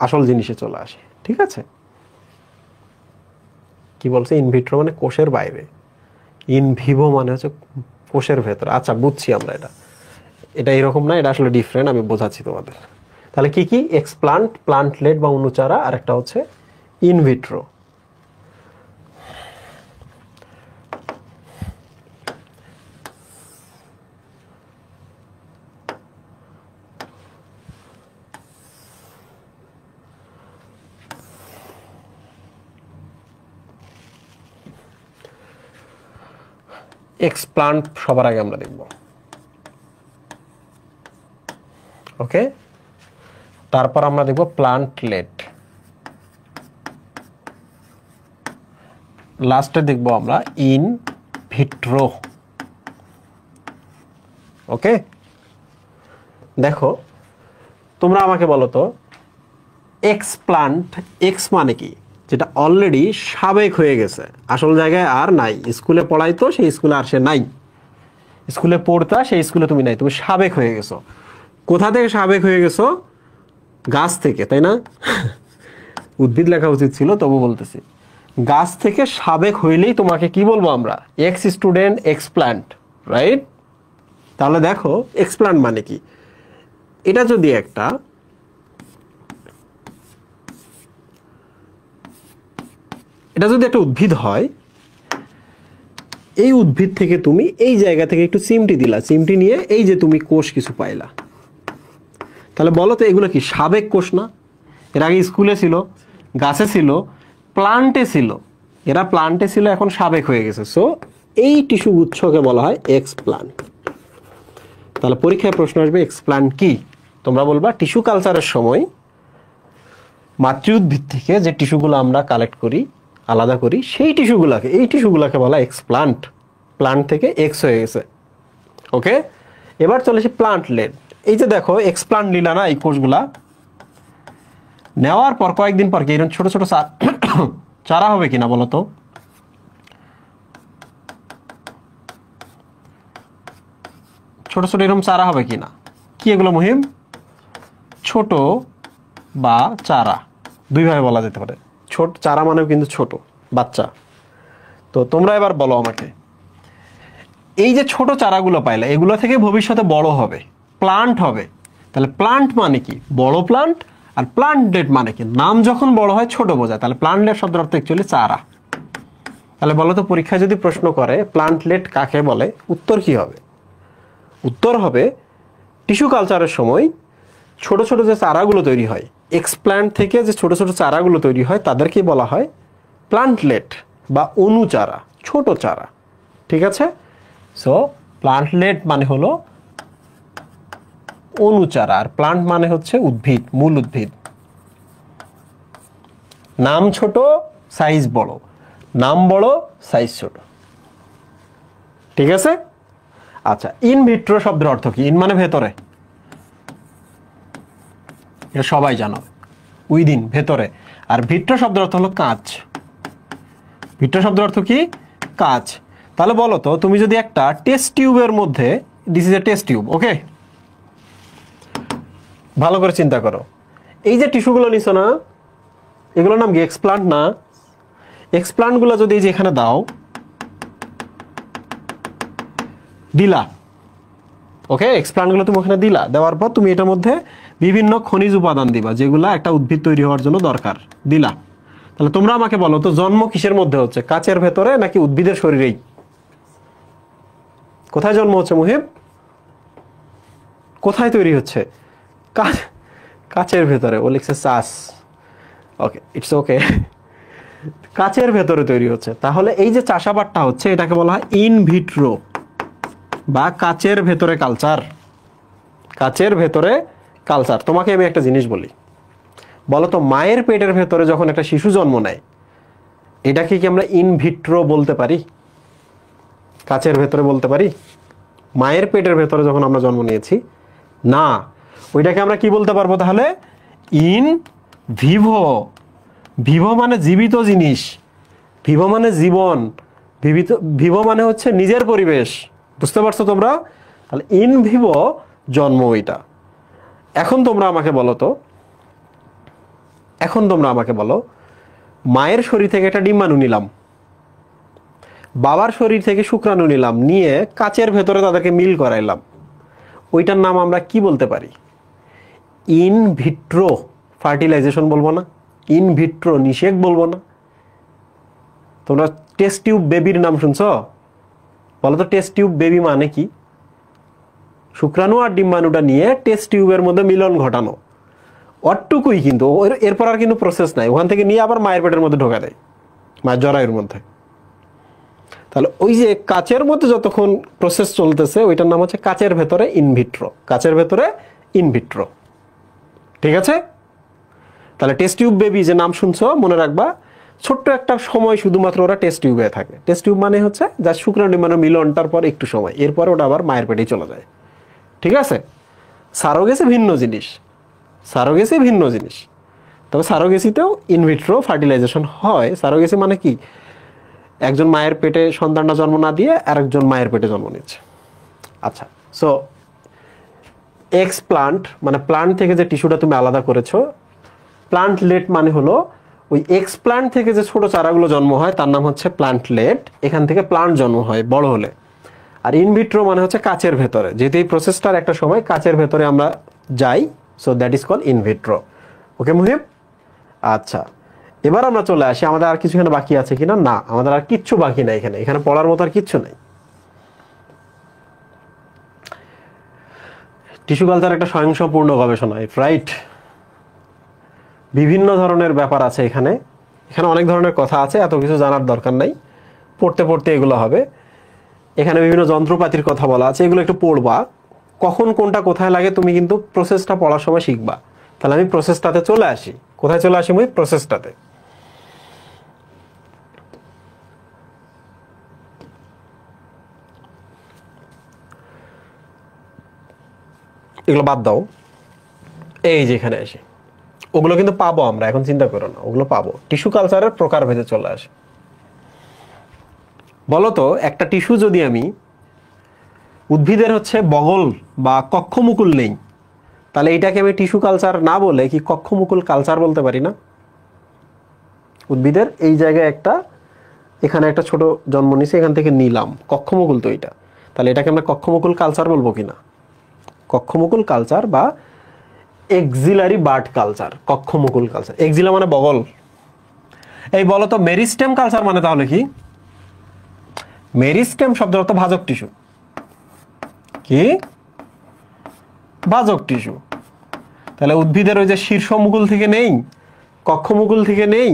আসল জিনিসে চলে আসি। ঠিক আছে, কি বলছে? ইনভিট্রো মানে কোষের বাইরে, ইনভিভো মানে হচ্ছে কোষের ভেতরে। আচ্ছা, বুঝছি আমরা। এটা এরকম না, এটা আসলে ডিফারেন্ট, আমি বোঝাচ্ছি তোমাদের। তাহলে কি কি? এক্সপ্লান্ট, প্লান্টলেট বা অনুচারা, আর একটা হচ্ছে ইনভিট্রো। এক্সপ্লান্ট সবার আগে আমরা দেখব। ওকে, তারপর আমরা দেখব প্লান্টলেট, লাস্টে দেখব আমরা ইন ভিট্রো। ওকে, দেখো তোমরা আমাকে বলো তো, এক্সপ্লান্ট, এক্স মানে কি? যেটা অলরেডি সাবেক হয়ে গেছে, আসল জায়গায় আর নাই। স্কুলে পড়াইতো, সেই স্কুলে আর সে নাই। স্কুলে পড়তা, সেই স্কুলে তুমি নাই, তুমি সাবেক হয়ে গেছো। কোথা থেকে সাবেক হয়ে গেছো? গাছ থেকে, তাই না? উদ্ভিদ লেখা উচিত ছিল, তবু বলতেছি। গাছ থেকে সাবেক হইলেই তোমাকে কি বলবো আমরা? Ex student, explant, right? তাহলে দেখো এক্সপ্লান্ট মানে কি? এটা যদি একটা উদ্ভিদ হয়, এই উদ্ভিদ থেকে তুমি এই জায়গা থেকে একটু চিমটি দিলা, চিমটি নিয়ে এই যে তুমি কোষ কিছু পাইলা, তাহলে বলো তো এগুলো কি সাবেক কোষ না? এর আগে স্কুলে ছিল, গাছে ছিল, প্লান্টে ছিল। এরা প্লান্টে ছিল, এখন সাবেক হয়ে গেছে। সো এই টিস্যু গুচ্ছকে বলা হয় এক্সপ্লান্ট। তাহলে পরীক্ষায় প্রশ্ন আসবে এক্সপ্লান্ট কি? তোমরা বলবা টিস্যু কালচারের সময় মাতৃ উদ্ভিদ থেকে যে টিস্যুগুলো আমরা কালেক্ট করি, আলাদা করি, সেই টিস্যুগুলোকে, এই টিস্যুগুলোকে বলা এক্সপ্লান্ট। প্লান্ট থেকে এক্স হয়ে গেছে। ওকে, এবার চলে এসে প্লান্টলেট। এই যে দেখো এক্সপ্লান্ট নিলা না, এই কোষগুলা নেওয়ার পর কয়েকদিন পর কি এরকম ছোট ছোট চারা হবে কিনা বলো তো? ছোট ছোট এরকম চারা হবে কিনা? কি এগুলো মুহিম? ছোট বা চারা, দুইভাবে বলা যেতে পারে। ছোট চারা মানেও কিন্তু ছোট বাচ্চা। তো তোমরা এবার বলো আমাকে, এই যে ছোট চারাগুলো পাইলে, এগুলো থেকে ভবিষ্যতে বড় হবে, প্লান্ট হবে। তাহলে প্লান্ট মানে কি? বড় প্লান্ট। আর প্লান্টলেট মানে কি? নাম যখন বড় হয় ছোট বোঝায়। তাহলে প্লান্টলেট শব্দের অর্থ অ্যাকচুয়ালি চারা। তাহলে বলো তো, পরীক্ষায় যদি প্রশ্ন করে প্লান্টলেট কাকে বলে, উত্তর কি হবে? উত্তর হবে টিস্যু কালচারের সময় ছোট ছোট যে চারাগুলো তৈরি হয়, এক্সপ্ল্যান্ট থেকে যে ছোট ছোট চারাগুলো তৈরি হয়, তাদেরকে বলা হয় প্লান্টলেট বা অনুচারা, ছোট চারা। ঠিক আছে? সো প্লান্টলেট মানে হলো অনুচারা, আর প্লান্ট মানে হচ্ছে উদ্ভিদ, মূল উদ্ভিদ। নাম ছোট, সাইজ বড়। নাম বড়, সাইজ ছোট। ঠিক আছে? আচ্ছা, ইনভিট্রো শব্দের অর্থ কি? ইন মানে ভেতরে, এটা সবাই জানো, উইদিন, ভেতরে। আর ভিট্রো শব্দের অর্থ হলো কাঁচ। ভিট্রো শব্দের অর্থ কি? কাঁচ। তাহলে বলো তো, তুমি যদি একটা টেস্ট টিউবের মধ্যে, this is a test tube, okay, ভালো করে চিন্তা করো, এই যে টিস্যুগুলো নিছো না, এগুলোর নাম কি? এক্সপ্লান্ট না? এক্সপ্লান্টগুলো যদি এই যে এখানে দাও, দিলা, ওকে, এক্সপ্লান্টগুলো তুমি ওখানে দিলা, দেওয়ার পর তুমি এটার মধ্যে বিভিন্ন খনিজ উপাদান দিবা, যেগুলো একটা উদ্ভিদ তৈরি হওয়ার জন্য দরকার, দিলা। তাহলে তোমরা আমাকে বলো তো, জন্ম কিসের মধ্যে হচ্ছে? কাচের ভেতরে নাকি উদ্ভিদের শরীরেই? কোথায় জন্ম হচ্ছে মুহিব? কোথায় তৈরি হচ্ছে? কাচের ভেতরে। ও লিখছে চাষ, ওকে, ইটস ওকে, কাচের ভেতরে তৈরি হচ্ছে। তাহলে এই যে চাষাবাদটা হচ্ছে, এটাকে বলা হয় ইনভিট্রো বা কাচের ভেতরে কালচার। কাচের ভেতরে কালচার। তোমাকে আমি একটা জিনিস বলি, বলো তো, মায়ের পেটের ভেতরে যখন একটা শিশু জন্ম নেয়, এটাকে কি আমরা ইনভিট্রো বলতে পারি? কাচের ভেতরে বলতে পারি? মায়ের পেটের ভেতরে যখন আমরা জন্ম নিয়েছি, না, ওইটাকে আমরা কি বলতে পারবো তাহলে? In Vivo. ভিভো মানে জীবিত জিনিস, ভিভো মানে জীবন, ভিভো মানে হচ্ছে নিজের পরিবেশ, বুঝতে পারছো তোমরা? তাহলে ইন ভিভো জন্ম ওইটা। এখন তোমরা আমাকে বলো মায়ের শরীর থেকে একটা ডিম্বাণু নিলাম, বাবার শরীর থেকে শুক্রাণু নিলাম, নিয়ে কাচের ভেতরে তাদেরকে মিল করাইলাম, ওইটার নাম আমরা কি বলতে পারি? ইন ভিট্রো ফার্টিলাইজেশন বলবো না? ইন ভিট্রো নিষেক বলবো না? তোমরা টেস্ট টিউব বেবির নাম শুনছো? বলো তো টেস্ট টিউব বেবি মানে কি? শুক্রাণু আর ডিম্বাণুটা নিয়ে টেস্ট টিউবের মধ্যে মিলন ঘটানো, অটুকুই। কিন্তু এরপর আর কিন্তু প্রসেস নাই, ওখান থেকে নিয়ে আবার মায়ের পেটের মধ্যে ঢোকা দেয়, মায়ের জরায়ুর মধ্যে। তাহলে ওই যে কাচের মধ্যে যতক্ষণ প্রসেস চলতেছে ওইটার নাম হচ্ছে কাচের ভেতরে ইনভিট্রো, কাচের ভেতরে ইনভিট্রো। ঠিক আছে? তাহলে টেস্ট টিউব বেবি যে নাম শুনছো মনে রাখবা, ছোট্ট একটা সময় শুধুমাত্র ওরা টেস্ট টিউবে থাকে। টেস্ট টিউব মানে হচ্ছে যা শুক্রাণু ডিম্বাণু মিলনটার পর একটু সময়, এরপরে ওটা আবার মায়ের পেটেই চলে যায়। ঠিক আছে? সারোগেসি ভিন্ন জিনিস, সারোগেসি ভিন্ন জিনিস। তবে সারোগেসিতেও ইনভিট্রো ফার্টিলাইজেশন হয়। সারোগেসি মানে কি? একজন মায়ের পেটে সন্তানটা জন্ম না দিয়ে আরেকজন মায়ের পেটে জন্ম নিচ্ছে। আচ্ছা, সো এক্সপ্লান্ট মানে প্লান্ট থেকে যে টিস্যুটা তুমি আলাদা করেছো, প্লান্টলেট মানে হলো ওই এক্সপ্লান্ট থেকে যে ছোট চারাগুলো জন্ম হয় তার নাম হচ্ছে প্লান্টলেট। এখান থেকে প্লান্ট জন্ম হয় বড় হলে। আর ইনভিট্রো মানে হচ্ছে কাচের ভেতরে, যেহেতু এই প্রসেসটার একটা সময় কাচের ভেতরে আমরা যাই, so that is call in vitro. Okay Muhib? আচ্ছা, এবার আমরা চলে আসি, আমাদের আর কিছু এখানে বাকি আছে কিনা? না, আমাদের আর কিচ্ছু বাকি নাই এখানে, এখানে পড়ার মতো আর কিচ্ছু নাই। টিস্যু কালচার একটা স্বয়ংসম্পূর্ণ গবেষণা, রাইট? বিভিন্ন ধরনের ব্যাপার আছে এখানে, এখানে অনেক ধরনের কথা আছে, এত কিছু জানার দরকার নাই, পড়তে পড়তে এগুলো হবে। এখানে বিভিন্ন যন্ত্রপাতির কথা বলা আছে, এগুলো একটু পড়বা, কখন কোনটা কোথায় লাগে তুমি কিন্তু প্রসেসটা পড়ার সময় শিখবা। তাহলে আমি প্রসেসটাতে চলে আসি। কোথায় চলে আসি? আমি প্রসেসটাতে। এগুলো বাদ দাও, এই যে এখানে আসি, ওগুলো কিন্তু পাবো আমরা, এখন চিন্তা করো না, ওগুলো পাবো। টিস্যু কালচারের প্রকার ভেদে চলে আসে। বলতো একটা টিস্যু যদি আমি, উদ্ভিদের হচ্ছে বগল বা কক্ষমুকুল নেই, তাহলে এইটাকে আমি টিস্যু কালচার না বলে কি কক্ষমুকুল কালচার বলতে পারি না? উদ্ভিদের এই জায়গায় একটা, এখানে একটা ছোট জন্ম নিছে, এখান থেকে নিলাম, কক্ষমুকুল তো এটা, তাহলে এটাকে আমরা কক্ষমুকুল কালচার বলবো কিনা? কক্ষমুকুল কালচার বা এক্সিলারি বার্ড কালচার, কক্ষমুকুল কালচার। এক্সিলা মানে বগল। এই বলো তো মেরিস্টেম কালচার মানে তাহলে কি? মেরিস্টেম শব্দের অর্থ ভাজক টিস্যু। কি? ভাজক টিস্যু। তাহলে উদ্ভিদের ওই যে শীর্ষমুকুল থেকে নেই, কক্ষমুকুল থেকে নেই,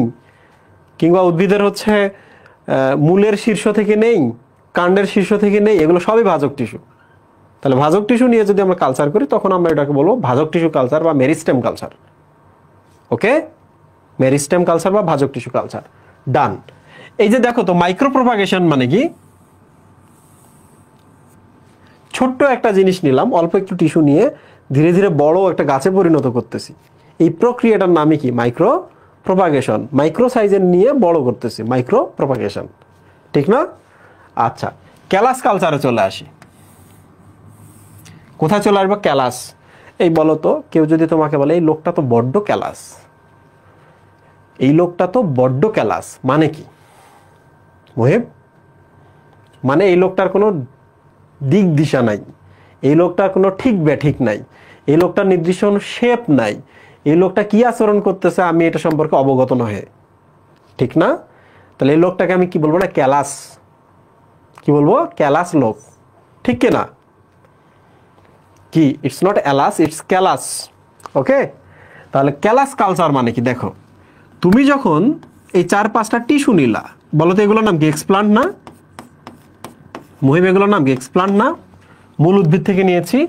কিংবা উদ্ভিদের হচ্ছে মূলের শীর্ষ থেকে নেই, কাণ্ডের শীর্ষ থেকে নেই, এগুলো সবই ভাজক টিস্যু। তাহলে ভাজক টিস্যু নিয়ে যদি আমরা কালচার করি তখন আমরা এটাকে বলবো ভাজক টিস্যু কালচার বা মেরিস্টেম কালচার। ওকে? মেরিস্টেম কালচার বা ভাজক টিস্যু কালচার। ডান। এই যে দেখো তো মাইক্রো প্রপাগেশন মানে কি? ছোট্ট একটা জিনিস নিলাম, অল্প একটু টিস্যু নিয়ে ধীরে ধীরে বড় একটা গাছে পরিণত করতেছি, এই প্রক্রিয়াটার নামই কি? Micro propagation. মাইক্রো সাইজের নিয়ে বড় করতেছি, মাইক্রো প্রপাগেশন। ঠিক না? আচ্ছা, ক্যালাস কালচারে চলে আসি। কোথায় চলে আসবো? ক্যালাস। এই বলো তো, কেউ যদি তোমাকে বলে এই লোকটা তো বড্ড ক্যালাস, এই লোকটা তো বড্ড ক্যালাস মানে কি মুহিব? মানে এই লোকটার কোনো দিক দিশা নাই, এই লোকটার কোনো ঠিক ব্যাঠিক নাই, এই লোকটার নির্দিষ্ট কোনো শেপ নাই, এই লোকটা কি আচরণ করতেছে আমি এটা সম্পর্কে অবগত নহে। ঠিক না? তাহলে এই লোকটাকে আমি কি বলবো? না, ক্যালাস। কি বলবো? ক্যালাস লোক। ঠিক কিনা? কি? It's not alas, it's callus. Okay? তাহলে ক্যালাস কালচার মানে কি? দেখো, তুমি যখন এই 4-5টা টিস্যু নিলা, বলো তো এগুলোর নাম কি? এক্সপ্লান্ট না মুহিব? এগুলোর নাম কি? এক্সপ্লান্ট না? মূল উদ্ভিদ থেকে নিয়েছি,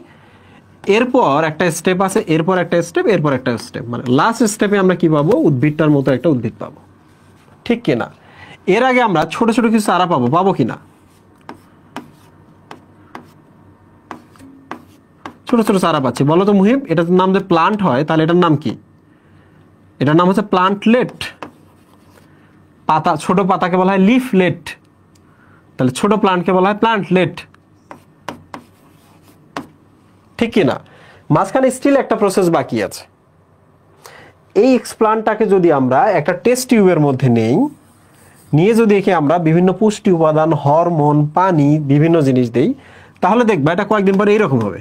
এরপর একটা স্টেপ আছে, এরপর একটা স্টেপ, এরপর একটা স্টেপ, মানে লাস্ট স্টেপে আমরা কি পাবো? উদ্ভিদটার মতো একটা উদ্ভিদ পাবো। ঠিক কিনা? এর আগে আমরা ছোট ছোট কিছু চারা পাবো, পাবো কিনা? ছোট ছোট চারা পাচ্ছি। বলো তো মুহিব, এটার নাম যে প্লান্ট হয় তাহলে এটার নাম কি? এটার নাম হচ্ছে প্লান্টলেট। পাতা, ছোট পাতাকে বলা হয় লিফলেট, তাহলে ছোট প্লান্টকে বলা হয় প্লান্টলেট। ঠিক কি না? মাঝখানে স্টিল একটা প্রসেস বাকি আছে। এই এক্সপ্লান্টটাকে যদি আমরা একটা টেস্ট টিউবের মধ্যে নেই, নিয়ে যদি একে আমরা বিভিন্ন পুষ্টি উপাদান, হরমোন, পানি, বিভিন্ন জিনিস দেই, তাহলে দেখবা এটা কয়েকদিন পরে এইরকম হবে,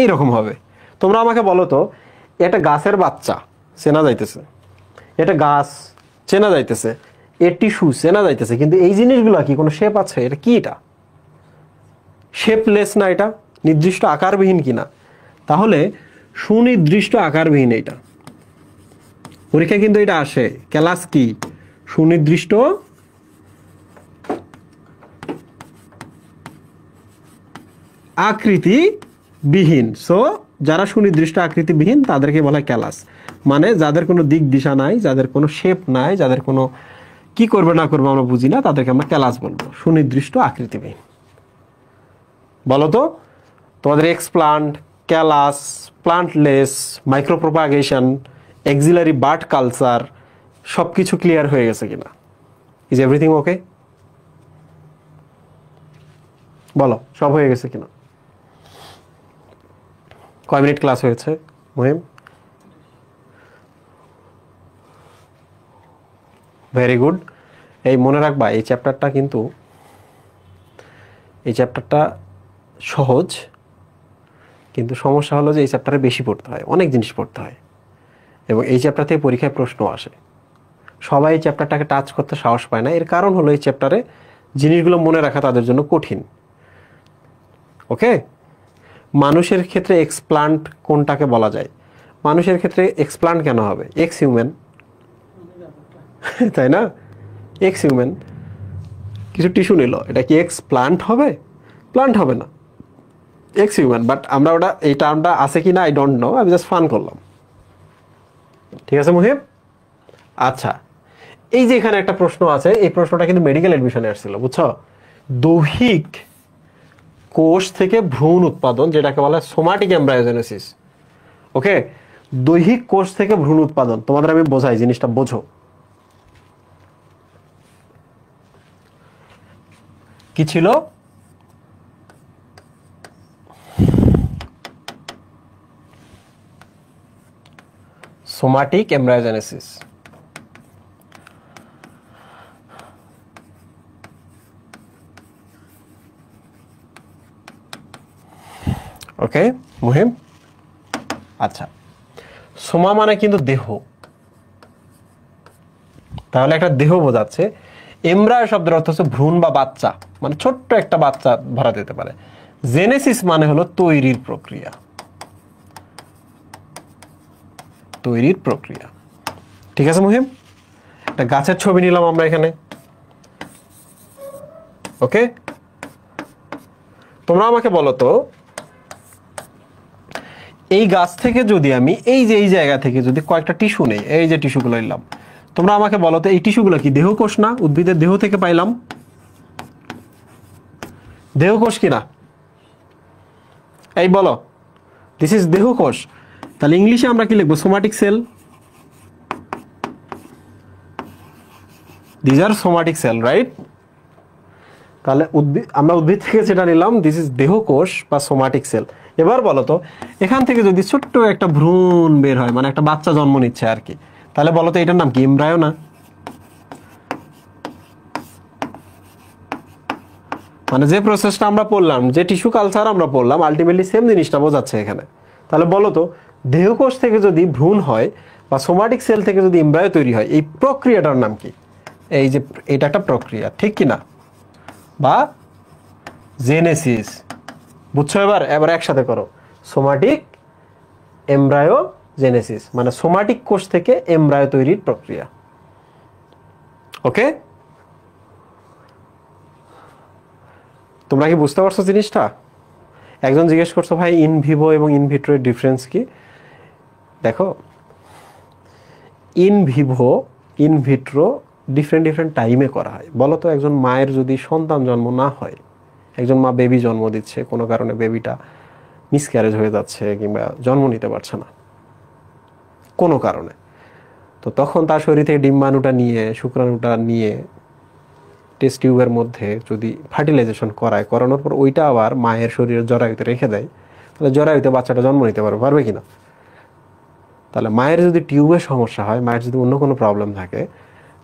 এইরকম হবে। তোমরা আমাকে বলো তো, এটা গাছের বাচ্চা চেনা যাইতেছে, এটা গাছ চেনা যাইতেছে, এর টিস্যু চেনা যাইতেছে, কিন্তু এই জিনিসগুলো কি কোনো শেপ আছে? এটা কি? এটা শেপলেস না? এটা নির্দিষ্ট আকারবিহীন কিনা? তাহলে সুনির্দিষ্ট আকারবিহীন। এইটা পরীক্ষায় কিন্তু এটা আসে, ক্লাস কি? সুনির্দিষ্ট আকৃতিবিহীন। সো যারা সুনির্দিষ্ট আকৃতিবিহীন তাদেরকে বলা হয় ক্যালাস, মানে যাদের কোনো দিক দিশা নাই, যাদের কোনো শেপ নাই, যাদের কোনো কি করবে না করবে আমরা বুঝি না, তাদেরকে আমরা ক্যালাস বলবো, সুনির্দিষ্ট আকৃতিবিহীন। বলো তো, তোমাদের explant, callus, plantlets, micropropagation, axillary bud culture সব কিছু ক্লিয়ার হয়ে গেছে কিনা? Is everything okay? বলো, সব হয়ে গেছে কিনা? কয় মিনিট ক্লাস হয়েছে মুহিম? Very good. এই মনে রাখবা, এই চ্যাপ্টারটা কিন্তু, এই চ্যাপ্টারটা সহজ, কিন্তু সমস্যা হলো যে এই চ্যাপ্টারে বেশি পড়তে হয়, অনেক জিনিস পড়তে হয়, এবং এই চ্যাপ্টার থেকে পরীক্ষায় প্রশ্ন আসে। সবাই এই চ্যাপ্টারটাকে টাচ করতে সাহস পায় না, এর কারণ হলো এই চ্যাপ্টারে জিনিসগুলো মনে রাখা তাদের জন্য কঠিন। ওকে? মানুষের ক্ষেত্রে এক্সপ্লান্ট কোনটাকে বলা যায়? মানুষের ক্ষেত্রে এক্সপ্লান্ট কেন হবে? এক্স হিউম্যান, তাই না? এক্স হিউম্যান কিছু টিস্যু নিল, এটা কি এক্স প্লান্ট হবে? প্লান্ট হবে না, এক্স হিউম্যান। বাট আমরা ওটা, এই টার্মটা আছে কি না আই ডোন্ট নো, আমি জাস্ট ফান করলাম। ঠিক আছে মুহিব? আচ্ছা, এই যে এখানে একটা প্রশ্ন আছে, এই প্রশ্নটা কিন্তু মেডিকেল এডমিশনে আসছিল, বুঝছো? দৈহিক কোষ থেকে ভ্রূণ উৎপাদন, যেটাকে বলা হয় সোমাটিক এমব্রায়োজেনেসিস। ওকে? দৈহিক কোষ থেকে ভ্রূণ উৎপাদন, তোমাদের আমি বোঝাই, জিনিসটা বোঝো। কি ছিল? Somatic embryogenesis. ওকে মুহিম? আচ্ছা, সোমা মানে কিন্তু দেহ, তাহলে একটা দেহ বোঝাচ্ছে। এমব্রায়ো শব্দের অর্থ হচ্ছে ভ্রূণ বা বাচ্চা, মানে ছোট্ট একটা বাচ্চা ধরা যেতে পারে। জেনেসিস মানে হলো তৈরির প্রক্রিয়া, তৈরির প্রক্রিয়া। ঠিক আছে মুহিম? একটা গাছের ছবি নিলাম আমরা এখানে। ওকে, তোমরা আমাকে বলো তো, এই গাছ থেকে যদি আমি এই যে এই জায়গা থেকে যদি কয়েকটা টিস্যু নেই, এই যে টিস্যুগুলো নিলাম, তোমরা আমাকে বলো তো এই টিস্যুগুলো কি দেহকোষ না? উদ্ভিদের দেহ থেকে পাইলাম, দেহকোষ কিনা? এই বলো, দিস ইজ দেহকোষ। তাহলে ইংলিশে আমরা কি লিখবো? Somatic cell. This are somatic cell, right? তাহলে আমরা উদ্ভিদ থেকে যেটা নিলাম, দিস ইজ দেহকোষ বা সোমাটিক সেল। এবার বলো তো, এখান থেকে যদি ছোট্ট একটা ভ্রূণ বের হয়, মানে একটা বাচ্চা জন্ম নিচ্ছে আর কি, তাহলে বলো তো এটার নাম কি? এমব্রায়ো না? মানে যে প্রসেসটা আমরা পড়লাম, যে টিস্যু কালচার আমরা পড়লাম, আলটিমেটলি সেম জিনিসটা বোঝাচ্ছে এখানে। তাহলে বলো তো, দেহকোষ থেকে যদি ভ্রূণ হয় বা সোমাটিক সেল থেকে যদি এমব্রায়ো তৈরি হয়, এই প্রক্রিয়াটার নাম কি? এই যে এটা একটা প্রক্রিয়া, ঠিক কি না? বা জেনেসিস। বুঝছো? এবার এবার একসাথে করো, সোমাটিক এমব্রায়ো জেনেসিস, মানে সোমাটিক কোষ থেকে এমব্রায়ো তৈরির প্রক্রিয়া। ওকে, তোমরা কি বুঝতে পারছো জিনিসটা? একজন জিজ্ঞেস করছো, ভাই ইন ভিভো এবং ইন ভিট্রোর ডিফারেন্স কি? দেখো, in Vivo, in vitro different different টাইমে করা হয়। বলো তো, একজন মায়ের যদি সন্তান জন্ম না হয়, একজন মা বেবি জন্ম দিচ্ছে, কোনো কারণে বেবিটা মিসক্যারেজ হয়ে যাচ্ছে কিংবা জন্ম নিতে পারছে না কোনো কারণে, তো তখন তার শরীর থেকে ডিম্বাণুটা নিয়ে, শুক্রাণুটা নিয়ে টেস্ট টিউবের মধ্যে যদি ফার্টিলাইজেশন করানোর পর ওইটা আবার মায়ের শরীরের জরায়ুতে রেখে দেয়, তাহলে জরায়ুতে বাচ্চাটা জন্ম নিতে পারবে কিনা? তাহলে মায়ের যদি টিউবের সমস্যা হয়, মায়ের যদি অন্য কোনো প্রবলেম থাকে,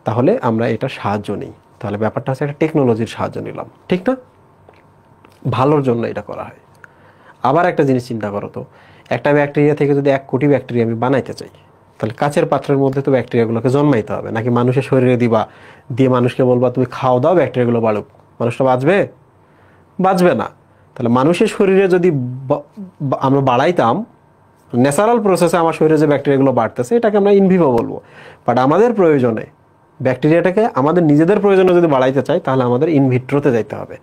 তাহলে আমরা এটা সাহায্য নিই। তাহলে ব্যাপারটা হচ্ছে একটা টেকনোলজির সাহায্য নিলাম, ঠিক না? ভালোর জন্য এটা করা হয়। আবার একটা জিনিস চিন্তা করো তো, একটা ব্যাকটেরিয়া থেকে যদি 1 কোটি ব্যাকটেরিয়া আমি বানাইতে চাই, তাহলে কাচের পাত্রের মধ্যে তো ব্যাকটেরিয়াগুলোকে জন্মাইতে হবে, নাকি মানুষের শরীরে দিয়ে মানুষকে বলবা তুমি খাও দাও ব্যাকটেরিয়াগুলো বাড়ুক, মানুষটা বাঁচবে? বাঁচবে না। তাহলে মানুষের শরীরে যদি আমরা বাড়াইতাম, ন্যাচারাল প্রসেসে আমার শরীরে যে ব্যাকটেরিয়াগুলো বাড়তেছে এটাকে আমরা ইনভিভো বলবো। বাট আমাদের প্রয়োজনে ব্যাকটেরিয়াটাকে আমাদের নিজেদের প্রয়োজনে যদি বাড়াইতে চাই, তাহলে আমাদের ইনভিট্রোতে যাইতে হবে,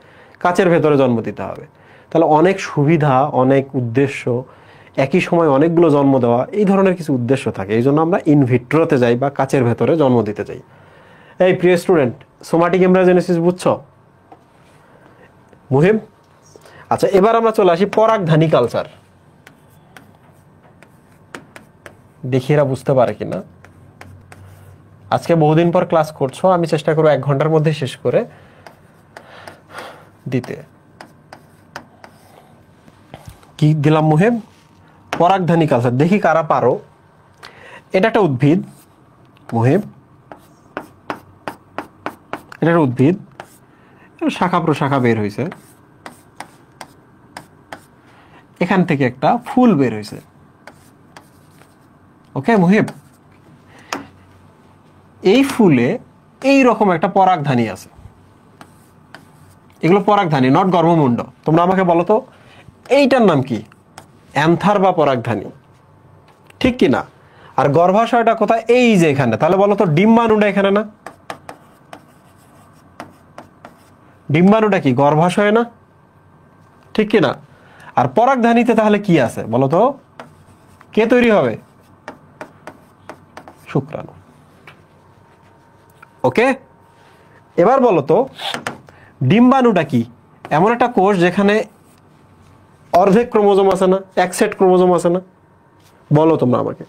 কাচের ভেতরে জন্ম দিতে হবে। তাহলে অনেক সুবিধা, অনেক উদ্দেশ্য, একই সময় অনেকগুলো জন্ম দেওয়া, এই ধরনের কিছু উদ্দেশ্য থাকে। এই জন্য আমরা ইনভিট্রোতে যাই বা কাচের ভেতরে জন্ম দিতে যাই। এই প্রিয় স্টুডেন্ট, সোমাটিক এমব্রায়োজেনেসিস বুঝছো? মুহিম, আচ্ছা এবার আমরা চলে আসি পরাগধানী কালচার। দেখি এরা বুঝতে পারে কিনা। আজকে বহুদিন পর ক্লাস করছো, আমি চেষ্টা করবো 1 ঘন্টার মধ্যে শেষ করে দিতে। কি দিলাম মুহিম? পরাগধানী কালচার। দেখি কারা পারো। এটা একটা উদ্ভিদ মুহিম, এটা একটা উদ্ভিদ, শাখা প্রশাখা বের হয়েছে, এখান থেকে একটা ফুল বের হয়েছে। ওকে মুহিব, এই ফুলে এই রকম একটা পরাগধানী আছে। এগুলো পরাগধানী, নট গর্ভমুণ্ড। তোমরা আমাকে বলো তো এইটার নাম কি? অ্যান্থার বা পরাগধানী, ঠিক কি না? আর গর্ভাশয়টা কোথায়? এই যে এখানে। তাহলে বলো তো ডিম্বাণুটা এখানে না? ডিম্বাণুটা কি গর্ভাশয় না? ঠিক কি না? আর পরাগধানীতে তাহলে কি আছে বলো তো? কে তৈরি হবে? শুক্রাণু। ওকে, এবার বলো তো ডিম্বাণুটা কি? এমন একটা কোষ যেখানে অর্ধেক ক্রোমোজোম আছে না, 1 সেট ক্রোমোজোম আছে না? বলো তোমরা আমাকে।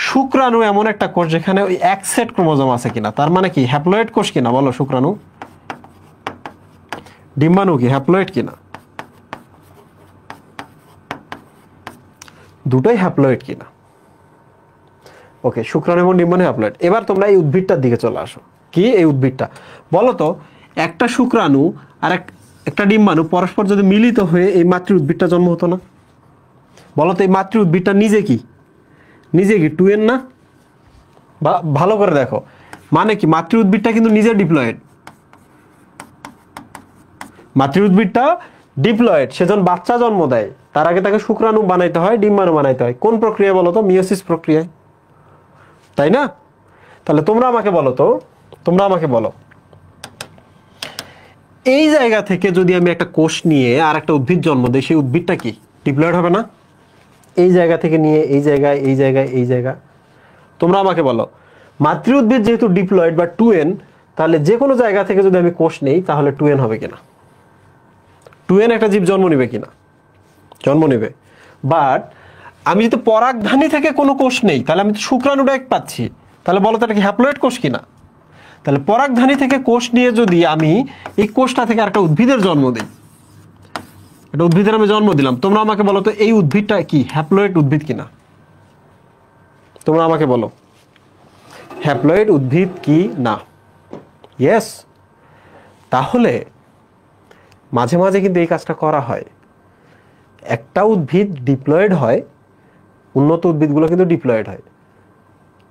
শুক্রাণু এমন একটা কোষ যেখানে ওই 1 সেট ক্রোমোজোম আছে কিনা? তার মানে কি হ্যাপ্লয়েড কোষ কিনা? বলো শুক্রাণু। ডিম্বাণু কি হ্যাপ্লয়েড কিনা? দুটোই হ্যাপ্লয়েড কিনা? ওকে, শুক্রাণু এবং ডিম্বাণু হ্যাপ্লয়েড। এবার তোমরা এই উদ্ভিদটার দিকে চলে আসো। কি এই উদ্ভিদটা? বলো তো একটা শুক্রাণু আর একটা ডিম্বাণু পরস্পর যদি মিলিত হয়ে এই মাতৃ উদ্ভিদটা জন্ম হতো না? বলো তো এই মাতৃ উদ্ভিদটা নিজে কি? নিজে কি টুয়েন না? বা ভালো করে দেখো, মানে কি মাতৃ উদ্ভিদটা কিন্তু নিজে ডিপ্লয়েড। মাতৃ উদ্ভিদটা ডিপ্লয়েড, সেজন বাচ্চা জন্ম দেয়, তার আগে তাকে শুক্রাণু বানাইতে হয়, ডিম্বাণু বানাইতে হয়। কোন প্রক্রিয়া বলো তো? মিয়োসিস প্রক্রিয়ায়, তাই না? তাহলে তোমরা আমাকে বলো তো, তোমরা আমাকে বলো, এই জায়গা থেকে যদি আমি একটা কোষ নিয়ে আর একটা উদ্ভিদ জন্ম দিই, সেই উদ্ভিদটা কি ডিপ্লয়েড হবে না? এই জায়গা থেকে নিয়ে এই জায়গায়, এই জায়গায়, এই জায়গা। তোমরা আমাকে বলো মাতৃ উদ্ভিদ যেহেতু ডিপ্লয়েড বা টুয়েন, তাহলে যে কোনো জায়গা থেকে যদি আমি কোষ নেই তাহলে টুয়েন হবে কিনা? টুয়েন একটা জীব জন্ম নিবে কিনা? জন্ম নেবে। বাট আমি যদি পরাগধানী থেকে কোনো কোষ নেই, তাহলে আমি তো শুক্রাণুটা পাচ্ছি। তাহলে বলো তো এটা কি হ্যাপ্লয়েড কোষ কিনা? তাহলে পরাগধানী থেকে কোষ নিয়ে যদি আমি এই কোষটা থেকে একটা উদ্ভিদের জন্ম দিই, একটা উদ্ভিদের আমি জন্ম দিলাম, তোমরা আমাকে বলো তো এই উদ্ভিদটা কি হ্যাপ্লয়েড উদ্ভিদ কিনা? তোমরা আমাকে বলো হ্যাপ্লয়েড উদ্ভিদ কি না? ইয়েস। তাহলে মাঝে মাঝে কিন্তু এই কাজটা করা হয়। একটা উদ্ভিদ ডিপ্লয়েড হয়, উন্নত উদ্ভিদগুলো কিন্তু ডিপ্লয়েড হয়,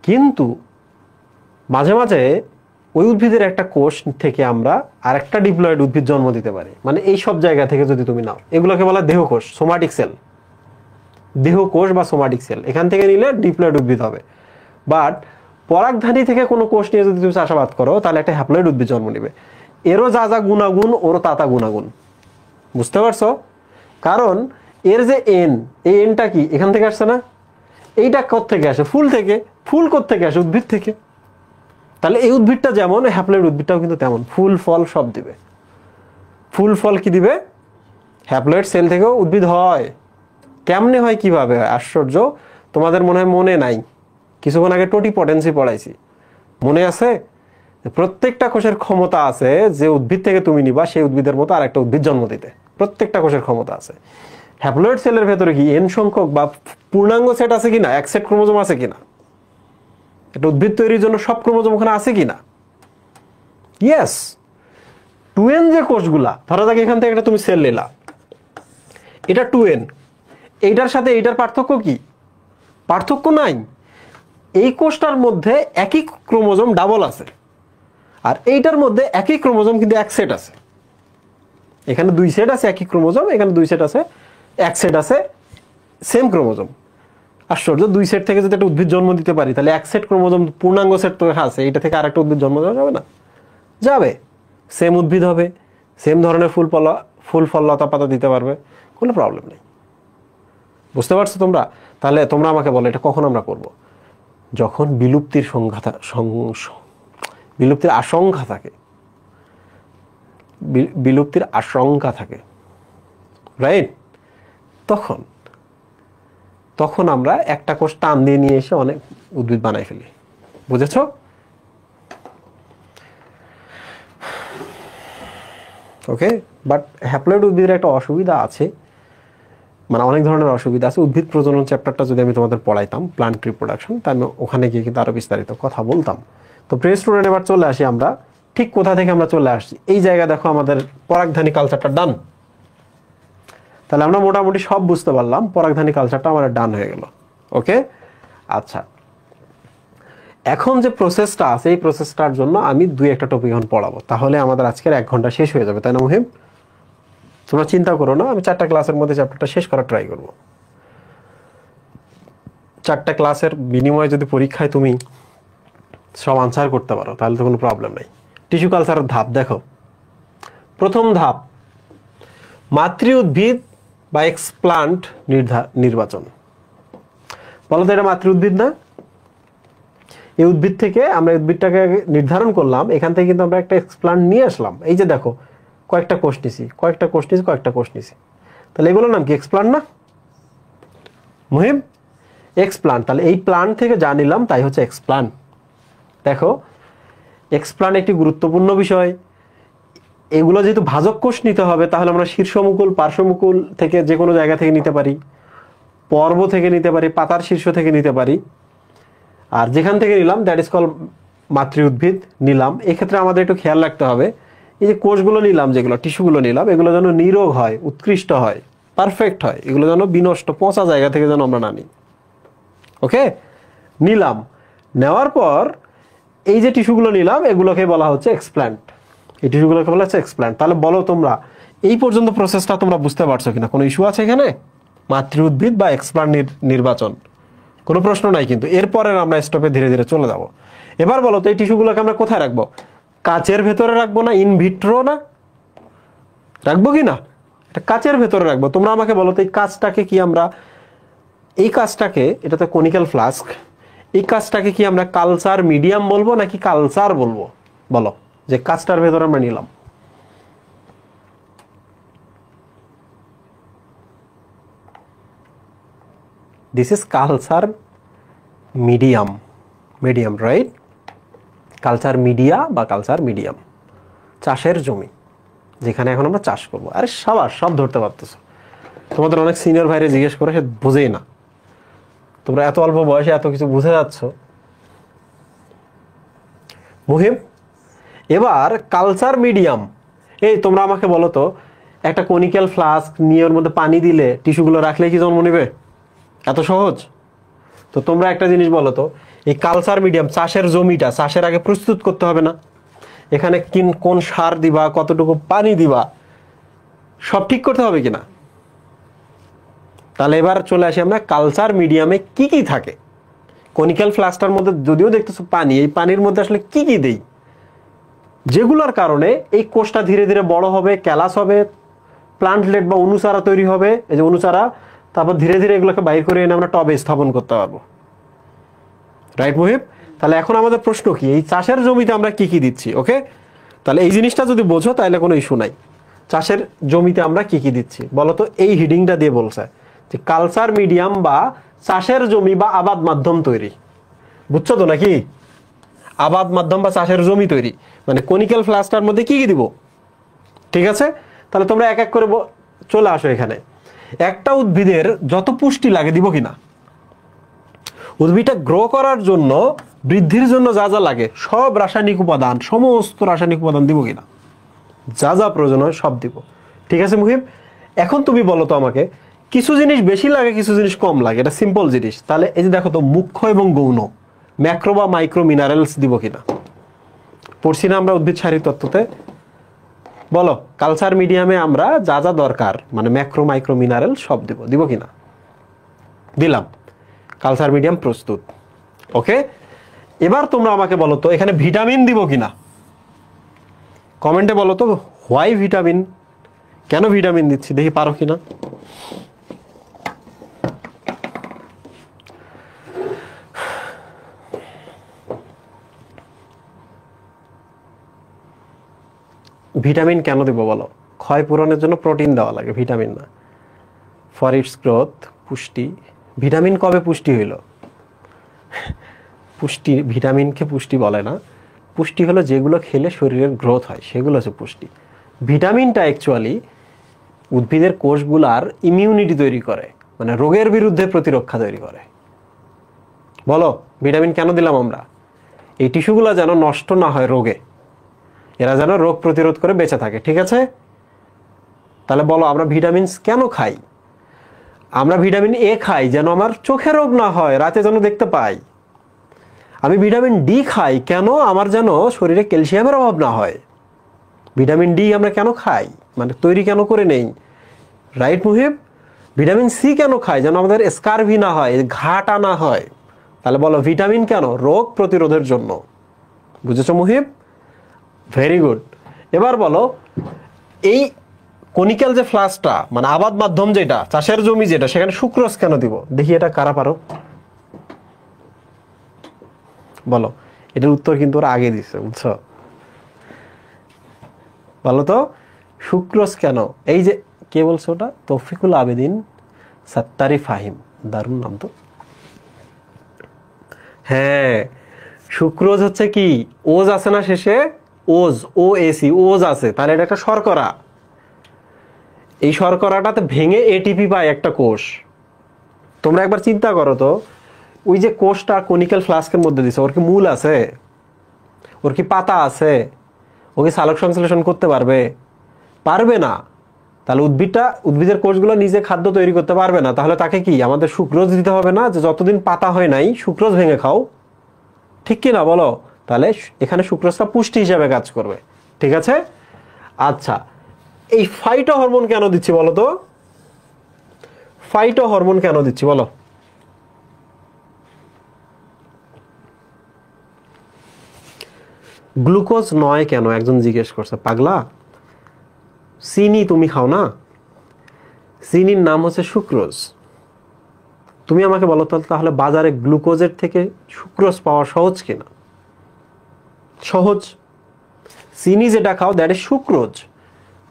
কিন্তু মাঝে মাঝে ওই উদ্ভিদের একটা কোষ থেকে আমরা আরেকটা ডিপ্লয়েড উদ্ভিদ জন্ম দিতে পারি। মানে এই সব জায়গা থেকে যদি তুমি নাও, এগুলোকে বলা দেহকোষ, সোমাটিক সেল। দেহকোষ বা সোমাটিক সেল, এখান থেকে নিলে ডিপ্লয়েড উদ্ভিদ হবে। বাট পরাগধানী থেকে কোনো কোষ নিয়ে যদি তুমি চাষাবাদ করো, তাহলে একটা হ্যাপ্লয়েড উদ্ভিদ জন্ম নিবে। এরও যা যা গুণাগুণ, ওরও তা তা গুণাগুণ। বুঝতে পারছো? কারণ এর যে এন, এই এনটা কি এখান থেকে আসছে না? এইটা কোত্থেকে আসে? ফুল থেকে। ফুল কোত্থেকে আসে? উদ্ভিদ থেকে। তাহলে এই উদ্ভিদটা যেমন, হ্যাপ্লয়েড উদ্ভিদটাও কিন্তু তেমন, ফুল ফল সব দিবে। ফুল ফল কি দিবে? হ্যাপ্লয়েড সেল থেকেও উদ্ভিদ হয়। কেমনে হয়, কিভাবে হয়? আশ্চর্য। তোমাদের মনে হয় মনে নাই, কিছুক্ষণ আগে টোটিপটেন্সি পড়াইছি, মনে আছে? প্রত্যেকটা কোষের ক্ষমতা আছে যে উদ্ভিদ থেকে তুমি নিবা সেই উদ্ভিদের মতো আর একটা উদ্ভিদ জন্ম দিতে, প্রত্যেকটা কোষের ক্ষমতা আছে। হ্যাপ্লয়েড সেলের ভেতরে কি এন সংখ্যক বা পূর্ণাঙ্গ সেট আছে কিনা, এক সেট ক্রোমোজোম আছে কিনা, একটা উদ্ভিদ তৈরির জন্য সব ক্রোমোজোম ওখানে আছে কিনা? ইয়েস। 2n যে কোষগুলা, ধরা যাক এখান থেকে একটা তুমি সেল নিলা, এটা 2n, এইটার সাথে এইটার পার্থক্য কি? পার্থক্য নাই। এই কোষটার মধ্যে একই ক্রোমোজোম ডাবল আছে, আর এইটার মধ্যে একই ক্রোমোজোম কিন্তু এক সেট আছে। এখানে 2 সেট আছে একই ক্রোমোজোম, এখানে 2 সেট আছে, এক সেট আছে সেম ক্রোমোজোম। আশ্চর্য, 2 সেট থেকে যদি একটা উদ্ভিদ জন্ম দিতে পারি, তাহলে এক সেট ক্রোমোজোম পূর্ণাঙ্গ সেট তো আছে, এইটা থেকে আরেকটা উদ্ভিদ জন্ম দেওয়া যাবে না? যাবে। সেম উদ্ভিদ হবে, সেম ধরনের ফুল ফল লতা পাতা দিতে পারবে, কোনো প্রবলেম নেই। বুঝতে পারছো তোমরা? তাহলে তোমরা আমাকে বলো এটা কখন আমরা করব? যখন বিলুপ্তির বিলুপ্তির আশঙ্কা থাকে, বিলুপ্তির আশঙ্কা থাকে, রাইট? তখন আমরা একটা কোষ টান দিয়ে নিয়ে এসে অনেক উদ্ভিদ বানাই ফেলি। বুঝেছো? ওকে। বাট হ্যাপ্লয়েড উদ্ভিদের একটা অসুবিধা আছে, মানে অনেক ধরনের অসুবিধা আছে। উদ্ভিদ প্রজনন চ্যাপ্টারটা যদি আমি তোমাদের পড়াইতাম, প্লান্ট রিপ্রোডাকশন, তা আমি ওখানে গিয়ে কিন্তু আরো বিস্তারিত কথা বলতাম। তো প্রিয় স্টুডেন্ট, এবার চলে আসি আমরা ঠিক কোথা থেকে আমরা চলে আসছি। এই জায়গা দেখো, আমাদের পরাগধানী কালচারটা ডান। তাহলে আমরা মোটামুটি সব বুঝতে পারলাম, পরাগধানী কালচারটা আমার ডান হয়ে গেল। ওকে, আচ্ছা। এখন যে প্রসেসটা আছে, এই প্রসেসটার জন্য আমি 2-1টা টপিক এখন পড়াবো, তাহলে আমাদের আজকের 1 ঘন্টা শেষ হয়ে যাবে, তাই না মুহিম? তোমরা চিন্তা করো না, আমি 4টা ক্লাসের মধ্যে চ্যাপ্টারটা শেষ করার ট্রাই করব। 4টা ক্লাসের বিনিময়ে যদি পরীক্ষায় তুমি সব আনসার করতে পারো, তাহলে তো কোনো প্রবলেম নেই। টিস্যু কালচারের ধাপ দেখো। প্রথম ধাপ, মাতৃ উদ্ভিদ বা এক্সপ্লান্ট নির্বাচন। বলো তো এটা মাতৃ উদ্ভিদ না? এই উদ্ভিদ থেকে আমরা উদ্ভিদটাকে নির্ধারণ করলাম, এখান থেকে কিন্তু আমরা একটা এক্সপ্লান্ট নিয়ে আসলাম। এই যে দেখো, কয়েকটা কোষ নিছি, কয়েকটা কোষ নিছি, তাহলে এগুলোর নাম কি? এক্সপ্লান্ট না মুহিম? এক্সপ্লান্ট। তাহলে এই প্লান্ট থেকে যা নিলাম তাই হচ্ছে এক্সপ্লান্ট। দেখো, এক্সপ্লান্ট একটি গুরুত্বপূর্ণ বিষয়। এগুলো যেহেতু ভাজক কোষ নিতে হবে, তাহলে আমরা শীর্ষমুকুল, পার্শ্বমুকুল থেকে যে কোনো জায়গা থেকে নিতে পারি, পর্ব থেকে নিতে পারি, পাতার শীর্ষ থেকে নিতে পারি। আর যেখান থেকে নিলাম দ্যাট ইজ কল মাতৃ উদ্ভিদ নিলাম। এক্ষেত্রে আমাদের একটু খেয়াল রাখতে হবে, এই যে কোষগুলো নিলাম, যেগুলো টিস্যুগুলো নিলাম, এগুলো যেন নিরোগ হয়, উৎকৃষ্ট হয়, পারফেক্ট হয়। এগুলো যেন বিনষ্ট, পচা জায়গা থেকে যেন আমরা না নিই। ওকে, নিলাম। নেওয়ার পর এই যে টিস্যুগুলো নিলাম, এগুলোকে বলা হচ্ছে এক্সপ্ল্যান্ট। এই টিস্যুগুলোকে বলা হচ্ছে এক্সপ্ল্যান্ট। তাহলে বলো তোমরা এই পর্যন্ত প্রসেসটা তোমরা বুঝতে পারছো কিনা? কোনো ইস্যু আছে এখানে? মাতৃ উদ্ভিদ বা এক্সপ্ল্যান্ট নির্বাচন, কোনো প্রশ্ন নাই কিন্তু। এরপরে আমরা স্টপে ধীরে ধীরে চলে যাব। এবার বলো তো এই টিস্যুগুলোকে আমরা কোথায় রাখবো? কাচের ভেতরে রাখবো না ইনভিট্রো না রাখবো কি না? এটা কাচের ভেতরে রাখবো। তোমরা আমাকে বলো তো এই কাচটাকে কি আমরা, এই কাচটাকে, এটা তো কনিক্যাল ফ্লাস্ক, এই কাচটাকে কি আমরা কালচার মিডিয়াম বলবো নাকি কালচার বলবো? বলো, যে কাচটার ভেতরে আমরা নিলাম। This is culture medium, right? Culture media বা কালচার মিডিয়াম, চাষের জমি যেখানে এখন আমরা চাষ করবো। আরে সবার সব ধরতে পারতেছো। তোমাদের অনেক সিনিয়র ভাইরে জিজ্ঞেস করে, সে বোঝেই না। তোমরা এত অল্প বয়সে এত কিছু বুঝে যাচ্ছ মুহিম। এবার কালচার মিডিয়াম, এই তোমরা আমাকে বলো তো, একটা কনিক্যাল ফ্লাস্ক নিয়ে ওর মধ্যে পানি দিলে টিস্যুগুলো রাখলে কি জন্ম নেবে? এত সহজ? তো তোমরা একটা জিনিস বলো তো, এই কালচার মিডিয়াম, চাষের জমিটা চাষের আগে প্রস্তুত করতে হবে না? এখানে কোন সার দিবা, কতটুকু পানি দিবা, সব ঠিক করতে হবে কিনা? তাহলে এবার চলে আসি আমরা কালচার মিডিয়ামে কি কি থাকে। কনিক্যাল ফ্লাস্কটার মধ্যে যদিও দেখতেছো পানি, এই পানির মধ্যে আসলে কি কি দেই, যেগুলোর কারণে এই কোষটা ধীরে ধীরে বড় হবে, ক্যালাস হবে, প্লান্টলেট বা অনুচারা তৈরি হবে। এই যে অনুচারা, তারপর ধীরে ধীরে এগুলোকে বাইর করে এনে আমরা টবে স্থাপন করতে পারবো, রাইট মুহিব? তাহলে এখন আমাদের প্রশ্ন কি, এই চাষের জমিতে আমরা কি কি দিচ্ছি? ওকে, তাহলে এই জিনিসটা যদি বোঝো তাহলে কোনো ইস্যু নাই। চাষের জমিতে আমরা কি কি দিচ্ছি বলো তো? এই হিডিংটা দিয়ে বলছে যে কালচার মিডিয়াম বা চাষের জমি বা আবাদ মাধ্যম তৈরি। বুঝছো তো নাকি? আবাদ মাধ্যম বা চাষের জমি তৈরি, মানে কনিক্যাল ফ্লাস্কটার মধ্যে কি কি দিব, ঠিক আছে? তাহলে তোমরা এক এক করে চলে আসো এখানে। একটা উদ্ভিদের যত পুষ্টি লাগে দিব কিনা, উদ্ভিদটা গ্রো করার জন্য, বৃদ্ধির জন্য যা যা লাগে সব রাসায়নিক উপাদান, সমস্ত রাসায়নিক উপাদান দিব কিনা, যা যা প্রয়োজন হয় সব দিব, ঠিক আছে মুহিব? এখন তুমি বলো তো আমাকে, কিছু জিনিস বেশি লাগে কিছু জিনিস কম লাগে, এটা সিম্পল জিনিস। তাহলে এই যে দেখো তো, মুখ্য এবং গৌণ, ম্যাক্রো বা মাইক্রো মিনারেলস দিব কিনা? পড়ছি না আমরা উদ্ভিদ শারীরিক তত্ত্বতে? বলো, কালচার মিডিয়ামে আমরা যা যা দরকার মানে ম্যাক্রো মাইক্রো মিনারেল সব দিব কিনা? দিলাম। কালচার মিডিয়াম প্রস্তুত, ওকে। এবার তোমরা আমাকে বলো তো, এখানে ভিটামিন দিব কিনা? কমেন্টে বলো তো, হোয়াই ভিটামিন, কেন ভিটামিন দিচ্ছি, দেখি পারো কিনা। ভিটামিন কেন দিব বলো? ক্ষয় পূরণের জন্য প্রোটিন দেওয়া লাগে, ভিটামিন না। ফর ইটস গ্রোথ, পুষ্টি। ভিটামিন কবে পুষ্টি হইল? পুষ্টি, ভিটামিনকে পুষ্টি বলে না। পুষ্টি হলো যেগুলো খেলে শরীরের গ্রোথ হয়, সেগুলো হচ্ছে পুষ্টি। ভিটামিনটা অ্যাকচুয়ালি উদ্ভিদের কোষগুলার ইমিউনিটি তৈরি করে, মানে রোগের বিরুদ্ধে প্রতিরক্ষা তৈরি করে। বলো, ভিটামিন কেন দিলাম আমরা? এই টিস্যুগুলো যেন নষ্ট না হয় রোগে, এরা যেন রোগ প্রতিরোধ করে বেঁচে থাকে, ঠিক আছে? তাহলে বলো, আমরা ভিটামিন কেন খাই? আমরা ভিটামিন এ খাই যেন আমার চোখে রোগ না হয়, রাতে যেন দেখতে পাই। আমি ভিটামিন ডি খাই কেন? আমার যেন শরীরে ক্যালসিয়ামের অভাব না হয়। ভিটামিন ডি আমরা কেন খাই, মানে তৈরি কেন করে নেই, রাইট মুহিব? ভিটামিন সি কেন খাই? যেন আমাদের স্কারভি না হয়, ঘাটা না হয়। তাহলে বলো, ভিটামিন কেন? রোগ প্রতিরোধের জন্য। বুঝেছো মুহিব? Very good. এবার বলো, এই কনিক্যাল যে ফ্লাস্কটা, মানে আবাদ মাধ্যম যেটা, চাষের জমি যেটা, সেখানে সুক্রোজ কেন দিব? দেখি এটা কারা পারো, বলো। এটার উত্তর কিন্তু ওরা আগে দিচ্ছে, বুঝছো? বলো তো, সুক্রোজ কেন? এই যে কে বলছো ওটা? তৌফিকুল আবেদিন সাত্তারি ফাহিম, দারুণ নাম তো। হ্যাঁ, সুক্রোজ হচ্ছে কি, ওজ আছে না শেষে, ওজ, ও এসি, ওজ আছে, তাহলে এটা একটা শর্করা। এই শর্করাটাতে ভেঙে এটিপি পায় একটা কোষ। তোমরা একবার চিন্তা করো তো, ওই যে কোষটা কনিক্যাল ফ্লাস্কের মধ্যে দিছে, ওর কি মূল আছে? ওর কি পাতা আছে? ও কি সালোক সংশ্লেষণ করতে পারবে? পারবে না। তাহলে উদ্ভিদের কোষগুলো নিজে খাদ্য তৈরি করতে পারবে না, তাহলে তাকে কি আমাদের সুক্রোজ দিতে হবে না, যে যতদিন পাতা হয় নাই সুক্রোজ ভেঙে খাও, ঠিক কি না বলো? তাহলে এখানে সুক্রোজটা পুষ্টি হিসাবে কাজ করবে, ঠিক আছে? আচ্ছা, এই ফাইটো হরমোন কেন দিচ্ছি বলো তো? ফাইটো হরমোন কেন দিচ্ছি বলো? গ্লুকোজ নয় কেন, একজন জিজ্ঞেস করছে। পাগলা, চিনি তুমি খাও না? চিনির নাম হচ্ছে সুক্রোজ। তুমি আমাকে বলো তো, তাহলে বাজারে গ্লুকোজের থেকে সুক্রোজ পাওয়া সহজ কিনা? সহজ। চিনি যেটা খাও দ্যাট ইজ সুক্রোজ,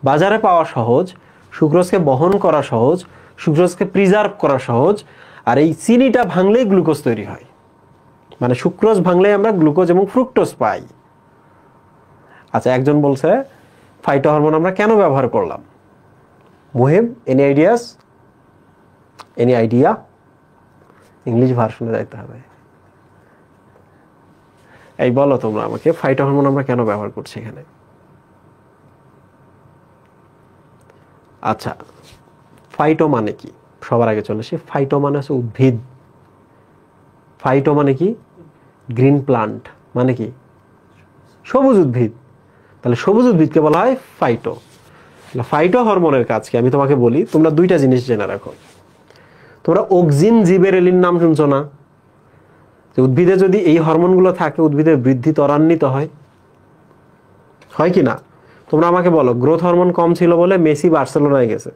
বাজারে পাওয়া সহজ, সুক্রোজকে বহন করা সহজ, সুক্রোজকে প্রিজার্ভ করা সহজ। আর এই চিনিটা ভাঙলেই গ্লুকোজ তৈরি হয়, মানে সুক্রোজ ভাঙলেই আমরা গ্লুকোজ এবং ফ্রুক্টোজ পাই। আচ্ছা, একজন বলছে ফাইটো হরমোন আমরা কেন ব্যবহার করলাম? Muhib, any ideas? Any idea? English ভার্সনে যাইতে হবে। এই বলো তোমরা আমাকে, ফাইটো হরমোন আমরা কেন ব্যবহার করছি এখানে? আচ্ছা, ফাইটো মানে কি? সবার আগে চলে আসি, ফাইটো মানে হচ্ছে উদ্ভিদ। ফাইটো মানে কি? গ্রিন প্লান্ট, মানে কি? সবুজ উদ্ভিদ। তাহলে সবুজ উদ্ভিদকে বলা হয় ফাইটো। ফাইটো হরমোনের কাজ কি আমি তোমাকে বলি, তোমরা দুইটা জিনিস জেনে রাখো। তোমরা অক্সিন জিবেরেলিন নাম শুনছো না? যে উদ্ভিদে যদি এই হরমোনগুলো থাকে, উদ্ভিদের বৃদ্ধি ত্বরান্বিত হয়, হয় কি না? তোমরা আমাকে বলো, গ্রোথ হরমোন কম ছিল বলে মেসি বার্সেলোনায় গেছে।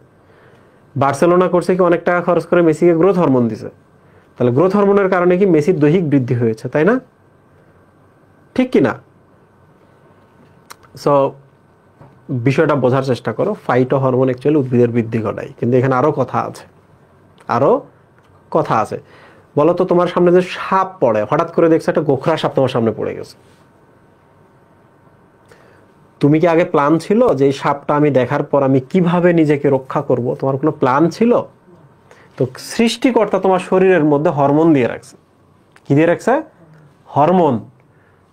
বার্সেলোনা করছে কি, অনেক টাকা খরচ করে মেসিকে গ্রোথ হরমোন দিছে। তাহলে গ্রোথ হরমোনের কারণে কি মেসির দৈহিক বৃদ্ধি হয়েছে, তাই না? ঠিক কি না? সো বিষয়টা বোঝার চেষ্টা করো। ফাইটো হরমোন অ্যাকচুয়ালি উদ্ভিদের বৃদ্ধি ঘটায়, কিন্তু এখানে আরো কথা আছে, আরো কথা আছে। বলো তো, তোমার সামনে যে সাপ পড়ে, হঠাৎ করে দেখছো একটা গোখরা সাপ তোমার সামনে পড়ে গেছে, তুমি কি আগে প্ল্যান ছিল যে এই সাপটা আমি দেখার পর আমি কিভাবে নিজেকে রক্ষা করব? তোমার কোনো প্ল্যান ছিল? তো সৃষ্টিকর্তা তোমার শরীরের মধ্যে হরমোন দিয়ে রাখছে। কি দিয়ে রাখছে? হরমোন।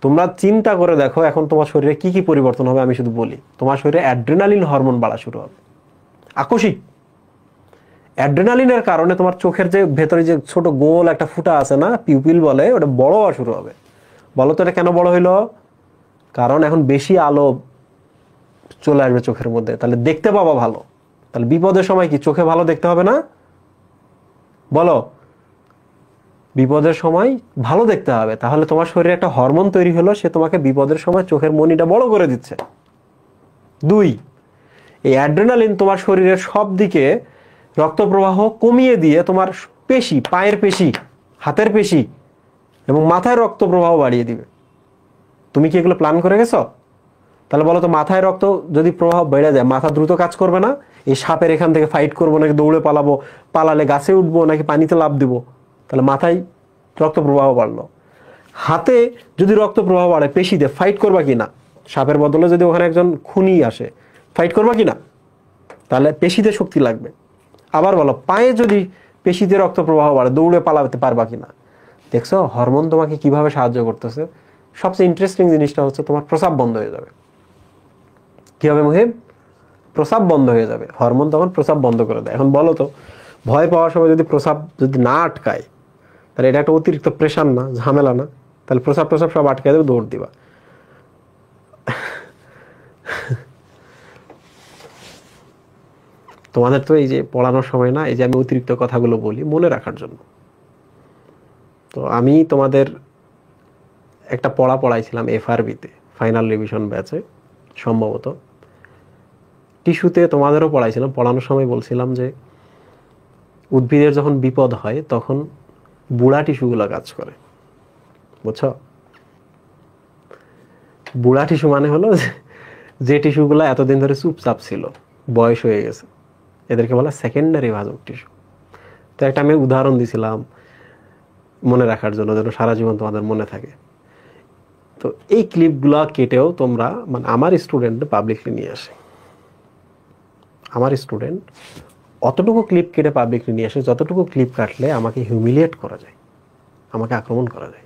তোমরা চিন্তা করে দেখো এখন তোমার শরীরে কি কি পরিবর্তন হবে। আমি শুধু বলি, তোমার শরীরে অ্যাড্রেনালিন হরমোন বাড়া শুরু হবে, আকস্মিক। অ্যাড্রেনালিনের কারণে তোমার চোখের যে ভেতরে যে ছোট গোল একটা ফুটা আছে না, পিউপিল বলে, ওটা বড় হওয়া শুরু হবে। বলো তো এটা কেন বড় হইলো? কারণ এখন বেশি আলো চলে আসবে চোখের মধ্যে, তাহলে দেখতে পাবা ভালো। তাহলে বিপদের সময় কি চোখে ভালো দেখতে হবে না? বলো, বিপদের সময় ভালো দেখতে হবে। তাহলে তোমার শরীরে একটা হরমোন তৈরি হলো, সে তোমাকে বিপদের সময় চোখের মনিটা বড় করে দিচ্ছে। 2, এই অ্যাড্রেনালিন তোমার শরীরের সব দিকে রক্ত প্রবাহ কমিয়ে দিয়ে তোমার পেশি, পায়ের পেশি, হাতের পেশি এবং মাথায় রক্ত প্রবাহ বাড়িয়ে দিবে। তুমি কি এগুলো প্ল্যান করে গেছো? তাহলে বলো তো, মাথায় রক্ত যদি প্রবাহ বেড়ে যায়, মাথা দ্রুত কাজ করবে না? এই সাপের এখান থেকে ফাইট করবো নাকি দৌড়ে পালাবো, পালালে গাছে উঠবো নাকি পানিতে লাফ দিব? তাহলে মাথায় রক্ত প্রবাহ বাড়লো। হাতে যদি রক্ত প্রবাহ বাড়ে, পেশিতে ফাইট করবা কি না? সাপের বদলে যদি ওখানে একজন খুনি আসে, ফাইট করবা কি না? তাহলে পেশিতে শক্তি লাগবে। আবার বলো, পায়ে যদি পেশিতে রক্ত প্রবাহ বাড়ে, দৌড়ে পালাতে পারবা কিনা? দেখছো হরমোন তোমাকে কিভাবে সাহায্য করতেছে। সবচেয়ে ইন্টারেস্টিং জিনিসটা হচ্ছে তোমার প্রস্রাব বন্ধ হয়ে যাবে। কি হবে মুহিব? প্রস্রাব বন্ধ হয়ে যাবে। হরমোন তখন প্রস্রাব বন্ধ করে দেয়। এখন বলো তো, ভয় পাওয়ার সময় যদি প্রস্রাব যদি না আটকায়, তাহলে এটা একটা অতিরিক্ত প্রেশার না, ঝামেলা না? তাহলে প্রস্রাব সব আটকায় দেবে, দৌড় দিবা। তোমাদের তো এই যে পড়ানোর সময় না, এই যে আমি অতিরিক্ত কথাগুলো বলি মনে রাখার জন্য। তো আমি তোমাদের একটা পড়াইছিলাম এফআরবিতে, ফাইনাল রিভিশন ব্যাচে সম্ভবত। টিস্যুতে তোমাদেরও পড়াইছিলাম। পড়ানোর সময় বলছিলাম যে উদ্ভিদের যখন বিপদ হয় তখন বুড়া টিস্যুগুলো কাজ করে, বুঝছো? বুড়া টিস্যু মানে হলো যে টিস্যুগুলো এতদিন ধরে চুপচাপ ছিল, বয়স হয়ে গেছে, এদেরকে বলা সেকেন্ডারি ভাজক টিস্যু। তো একটা আমি উদাহরণ দিছিলাম মনে রাখার জন্য, যেন সারা জীবন তোমাদের মনে থাকে। তো এই ক্লিপগুলো কেটেও তোমরা, মানে আমার স্টুডেন্ট পাবলিকলি নিয়ে আসে। আমার স্টুডেন্ট অতটুকু ক্লিপ কেটে পাবলিকলি নিয়ে আসে যতটুকু ক্লিপ কাটলে আমাকে হিউমিলিয়েট করা যায়, আমাকে আক্রমণ করা যায়।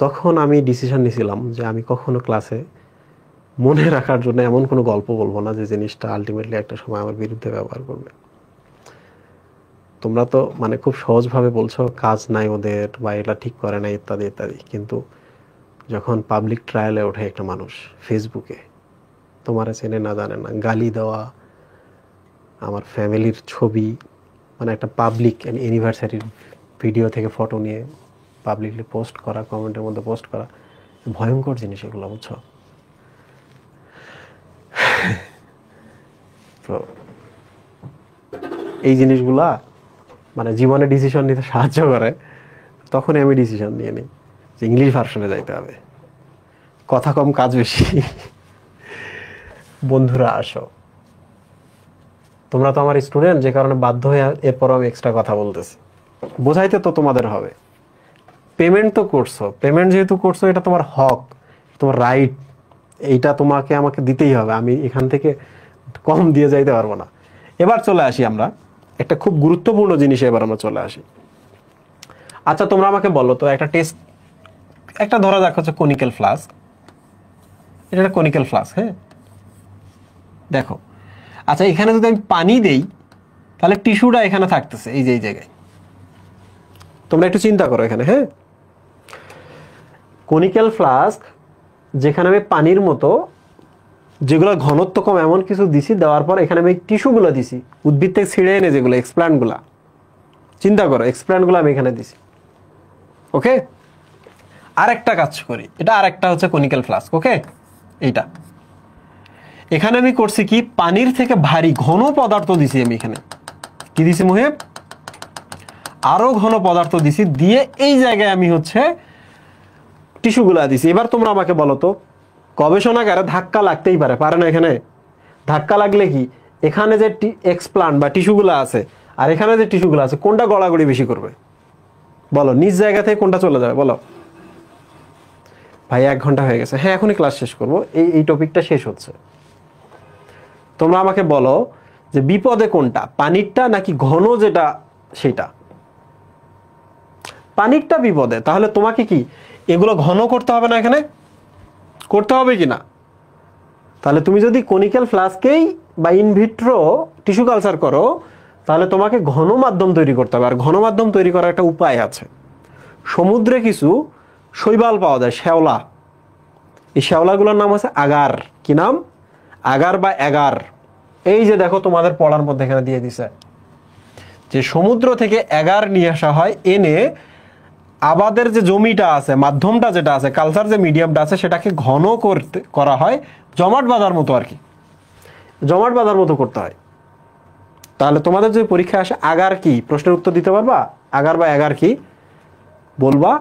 তখন আমি ডিসিশন নিয়েছিলাম যে আমি কখনো ক্লাসে মনে রাখার জন্য এমন কোনো গল্প বলবো না যে জিনিসটা আলটিমেটলি একটা সময় আমার বিরুদ্ধে ব্যবহার করবে। তোমরা তো মানে খুব সহজভাবে বলছো কাজ নাই ওদের, বা এটা ঠিক করে না, ইত্যাদি ইত্যাদি। কিন্তু যখন পাবলিক ট্রায়ালে ওঠে একটা মানুষ ফেসবুকে, তোমার চেনে না জানে না, গালি দেওয়া, আমার ফ্যামিলির ছবি, মানে একটা পাবলিক অ্যানিভার্সারির ভিডিও থেকে ফটো নিয়ে পাবলিকলি পোস্ট করা, কমেন্টের মধ্যে পোস্ট করা, ভয়ঙ্কর জিনিস এগুলো, বুঝছো? তো এই জিনিসগুলা মানে জীবনে ডিসিশন নিতে সাহায্য করে। তখনই আমি ডিসিশন নিয়ে নিই যে ইংলিশ ভার্সনে যাইতে হবে, কথা কম কাজ বেশি। বন্ধুরা আসো, তোমরা তো আমার স্টুডেন্ট, যে কারণে বাধ্য হয়ে এরপর আমি এক্সট্রা কথা বলতেছি। বোঝাইতে তো তোমাদের হবে। পেমেন্ট তো করছো, পেমেন্ট যেহেতু করছো এটা তোমার হক, তোমার রাইট, এইটা তোমাকে আমাকে দিতেই হবে। আমি এখান থেকে কম দিয়ে যাইতে পারবো না। এবার চলে আসি আমরা একটা খুব গুরুত্বপূর্ণ জিনিসে, এবার আমরা চলে আসি। আচ্ছা তোমরা আমাকে বলো তো, একটা টেস্ট, একটা ধরা যাক হচ্ছে কনিক্যাল ফ্লাস্ক, এটা একটা কনিক্যাল ফ্লাস্ক, হ্যাঁ দেখো। আচ্ছা এখানে যদি আমি পানি দেই, তাহলে টিস্যুটা এখানে থাকতেছে এই যে এই জায়গায়। তোমরা একটু চিন্তা করো এখানে, হ্যাঁ, কনিক্যাল ফ্লাস্ক যেখানে আমি পানির মতো যেগুলো ঘনত্ব কম এমন কিছু দিছি, দেওয়ার পর এখানে আমি টিস্যুগুলো দিছি উদ্ভিদ থেকে ছিঁড়ে এনে, যেগুলো এক্সপ্ল্যান্টগুলা, চিন্তা করো এক্সপ্ল্যান্টগুলো আমি এখানে দিছি। ওকে, আরেকটা কাজ করি, এটা আরেকটা হচ্ছে কনিক্যাল ফ্লাস্ক। ওকে, এইটা এখানে আমি করছি কি, পানির থেকে ভারী ঘন পদার্থ দিছি আমি এখানে। কি দিছি মুহিব? আরো ঘন পদার্থ দিছি, দিয়ে এই জায়গায় আমি হচ্ছে টিস্যুগুলা দিছি। এবার তোমরা আমাকে বলো তো, গবেষণাগারে ধাক্কা লাগতেই পারে, পারে না? এখানে ধাক্কা লাগলে কি এখানে যে এক্সপ্লান্ট বা টিস্যুগুলো আছে আর এখানে যে টিস্যুগুলো আছে, কোনটা গড়াগড়ি বেশি করবে? বলো, নিজ জায়গা থেকে কোনটা চলে যাবে? বলো, ভাই 1 ঘন্টা হয়ে গেছে। হ্যাঁ, এখনই ক্লাস শেষ করব, এই টপিকটা শেষ হচ্ছে। তোমরা আমাকে বলো যে বিপদে কোনটা, পানিরটা নাকি ঘন যেটা সেটা? পানিরটা বিপদে। তাহলে তোমাকে কি এগুলো ঘন করতে হবে না? এখানে করতে হবে কি না? তাহলে তুমি যদি কনিক্যাল ফ্লাস্কেই বা ইনভিট্রো টিস্যু কালচার করো, তাহলে তোমাকে ঘন মাধ্যম তৈরি করতে হবে। আর ঘন মাধ্যম তৈরি করার একটা উপায় আছে। সমুদ্রে কিছু শৈবাল পাওয়া যায়, শ্যাওলা। এই শ্যাওলাগুলোর নাম হচ্ছে আগার। কি নাম? আগার বা এগার। এই যে দেখো তোমাদের পড়ার মধ্যে এখানে দিয়ে দিছে যে সমুদ্র থেকে এগার নিয়ে আসা হয়, এনে আবাদের যে জমিটা আছে, মাধ্যমটা যেটা আছে, কালচার যে মিডিয়ামটা আছে, সেটাকে ঘন করা হয়, জমাট বাঁধার মতো আর কি, জমাট বাঁধার মতো করতে হয়। তাহলে তোমাদের যদি পরীক্ষা আসে আগার কি, প্রশ্নের উত্তর দিতে পারবা? আগার বা এগার কি বলবা?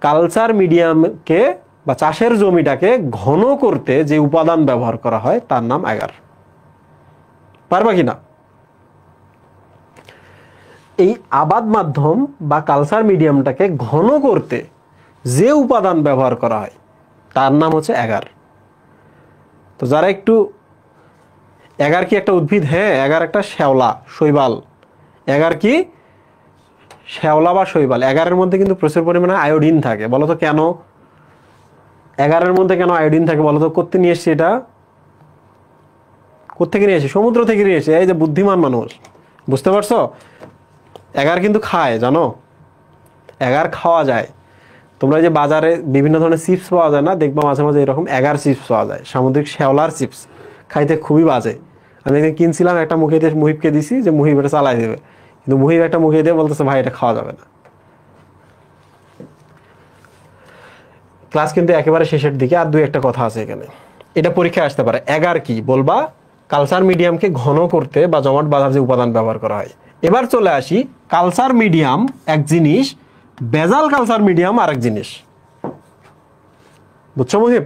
কালচার মিডিয়ামকে বা চাষের জমিটাকে ঘন করতে যে উপাদান ব্যবহার করা হয় তার নাম আগার। পারবা কিনা? এই আবাদ মাধ্যম বা কালচার মিডিয়ামটাকে ঘন করতে যে উপাদান ব্যবহার করা হয় তার নাম হচ্ছে এগার। তো যারা একটু, এগার কি একটা উদ্ভিদ? হ্যাঁ, এগার একটা শ্যাওলা, শৈবাল। এগার কি? শ্যাওলা বা শৈবাল। এগারের মধ্যে কিন্তু প্রচুর পরিমাণে আয়োডিন থাকে। বলো তো কেন এগারের মধ্যে কেন আয়োডিন থাকে? বলো তো। কোথা নিয়ে এসছি এটা? কোথেকে নিয়ে এসে? সমুদ্র থেকে নিয়ে এসে। এই যে বুদ্ধিমান মানুষ, বুঝতে পারছো? এগার কিন্তু খায়, জানো? এগার খাওয়া যায়। তোমরা যে বাজারে বিভিন্ন ধরনের চিপস পাওয়া যায় না, দেখবা মাঝে মাঝে এরকম এগার চিপস পাওয়া যায়, সামুদ্রিক শ্যাওলার চিপস। খাইতে খুবই বাজে। আমি একদিন কিনছিলাম, একটা মুখে দিয়ে মুহিবকে দিছি যে মুহিব এটা চালাই দেবে, কিন্তু মুহিব একটা মুখে দিয়ে বলতেছে ভাই এটা খাওয়া যাবে না। ক্লাস কিন্তু একেবারে শেষের দিকে, আর 2-1টা কথা আছে এখানে। এটা পরীক্ষায় আসতে পারে। এগার কি বলবা? কালচার মিডিয়ামকে ঘন করতে বা জমাট বাঁধার যে উপাদান ব্যবহার করা হয়। এবার চলে আসি, কালচার মিডিয়াম এক জিনিস, বেজাল কালচার মিডিয়াম আরেক জিনিস। বুঝছো মুহিব?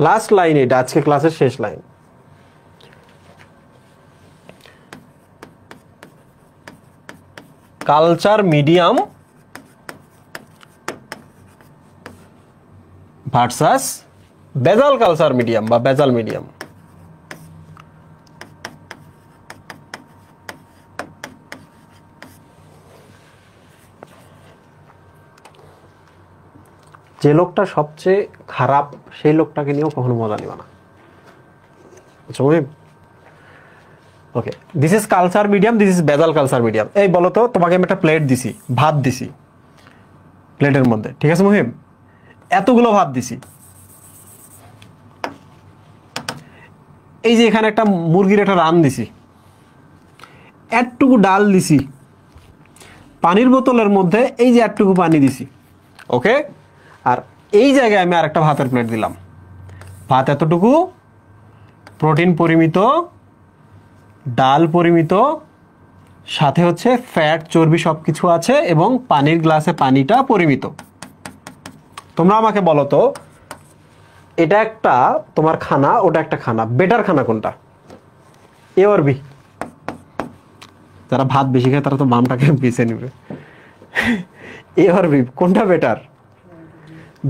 লাস্ট লাইন এটা, আজকে ক্লাসের শেষ লাইন। কালচার মিডিয়াম ভার্সাস বেজাল কালচার মিডিয়াম বা বেজাল মিডিয়াম। যে লোকটা সবচেয়ে খারাপ সেই লোকটাকে নিয়েও কখনো মজা নিবা না। Okay, this is culture medium, this is basal culture medium. এই বলো তো, তোমাকে আমি একটা প্লেট দিছি, ভাত দিছি প্লেটের মধ্যে, ঠিক আছে মুহিব? এতগুলো ভাত দিছি। এই যে এখানে একটা মুরগির একটা রান দিছি, একটুকু ডাল দিছি, পানির বোতলের মধ্যে এই যে একটুকু পানি দিছি, ওকে? আর এই জায়গায় আমি আর একটা ভাতের প্লেট দিলাম। ভাত এতটুকু, প্রোটিন পরিমিত, ডাল পরিমিত, সাথে হচ্ছে ফ্যাট, চর্বি সবকিছু আছে, এবং পানির গ্লাসে পানিটা পরিমিত। তোমরা আমাকে বলো তো, এটা একটা তোমার খানা, ওটা একটা খানা, বেটার খানা কোনটা? এ আর বি? যারা ভাত বেশি খায় তারা তো বামটাকে বেছে নিবে। এ আর বি কোনটা বেটার?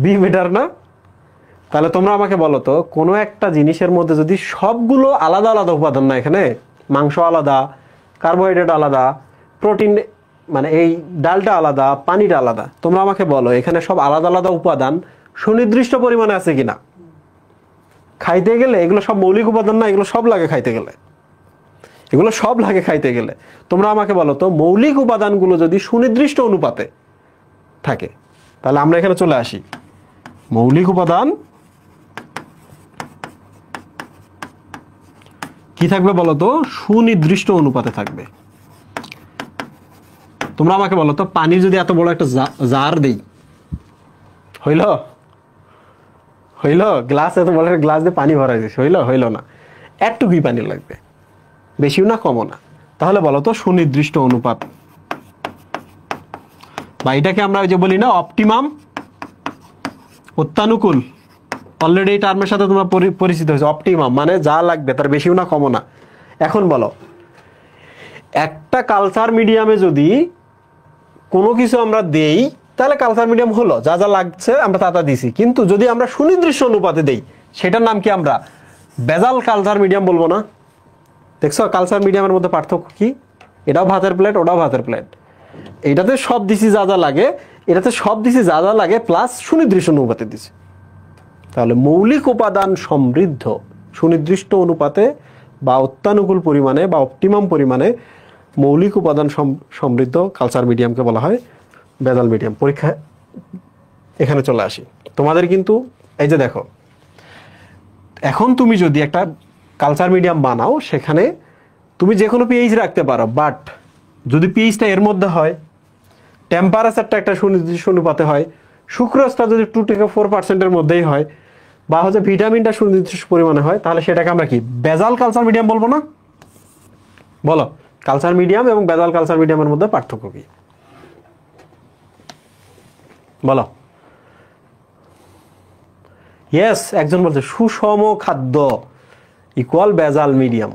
বি বেটার না? তাহলে তোমরা আমাকে বলো তো, কোনো একটা জিনিসের মধ্যে যদি সবগুলো আলাদা আলাদা উপাদান, না এখানে মাংস আলাদা, কার্বোহাইড্রেট আলাদা, প্রোটিন মানে এই ডালটা আলাদা, পানিটা আলাদা, তোমরা আমাকে বলো এখানে সব আলাদা আলাদা উপাদান সুনির্দিষ্ট পরিমাণে আছে কিনা? খাইতে গেলে এগুলো সব মৌলিক উপাদান না? এগুলো সব লাগে খাইতে গেলে, এগুলো সব লাগে খাইতে গেলে। তোমরা আমাকে বলো তো, মৌলিক উপাদানগুলো যদি সুনির্দিষ্ট অনুপাতে থাকে, তাহলে আমরা এখানে চলে আসি। মৌলিক উপাদান কি থাকবে বলো তো? সুনির্দিষ্ট অনুপাতে থাকবে। তোমরা আমাকে বলো তো, পানির যদি এত বড় একটা জার দেই, হইল? হইল? গ্লাস এত বড় একটা গ্লাস দিয়ে পানি ভরাই দিস, হইল? হইল না। একটুকুই পানি লাগবে, বেশিও না কমও না। তাহলে বলো তো সুনির্দিষ্ট অনুপাত, বা এটাকে আমরা যে বলি না অপটিমাম, অত্যানুকূল, অলরেডি এই টার্মের সাথে তোমরা পরিচিত হয়েছে। অপটিমাম মানে যা লাগবে তার বেশিও না কমও না। এখন বলো, একটা কালচার মিডিয়ামে যদি কোনো কিছু আমরা দেই তাহলে কালচার মিডিয়াম হলো, যা যা লাগছে আমরা তা তা দিছি। কিন্তু যদি আমরা সুনির্দিষ্ট অনুপাতে দেই, সেটার নাম কি আমরা ভেজাল কালচার মিডিয়াম বলবো না? দেখছো কালচার মিডিয়ামের মধ্যে পার্থক্য কি? এটাও ভাতের প্লেট, ওটাও ভাতের প্লেট। এটাতে সব দিছি যা যা লাগে, এটাতে সব দিছি যা যা লাগে প্লাস সুনির্দিষ্ট অনুপাতে দিছি। তাহলে মৌলিক উপাদান সমৃদ্ধ সুনির্দিষ্ট অনুপাতে বা অত্যানুকূল পরিমাণে বা অপটিমাম পরিমাণে মৌলিক উপাদান সমৃদ্ধ কালচার মিডিয়ামকে বলা হয় ভেজাল মিডিয়াম। পরীক্ষায় এখানে চলে আসি। তোমাদের কিন্তু এই যে দেখো, এখন তুমি যদি একটা কালচার মিডিয়াম বানাও, সেখানে তুমি যে কোনো পিএইচ রাখতে পারো, বাট যদি পিএইচটা এর মধ্যে হয়, টেম্পারেচারটা একটা সুনির্দিষ্ট অনুপাতে হয়, সুক্রোজটা যদি 2 থেকে 4% মধ্যেই হয়, বা হচ্ছে ভিটামিনটা সুনির্দিষ্ট পরিমাণে হয়, তাহলে সেটাকে আমরা কি ভেজাল কালচার মিডিয়াম বলবো না? বলো, কালচার মিডিয়াম এবং ভেজাল কালচার মিডিয়ামের মধ্যে পার্থক্য কি? বলো। ইয়েস, একজন বলছে সুষম খাদ্য ইকুয়াল ভেজাল মিডিয়াম।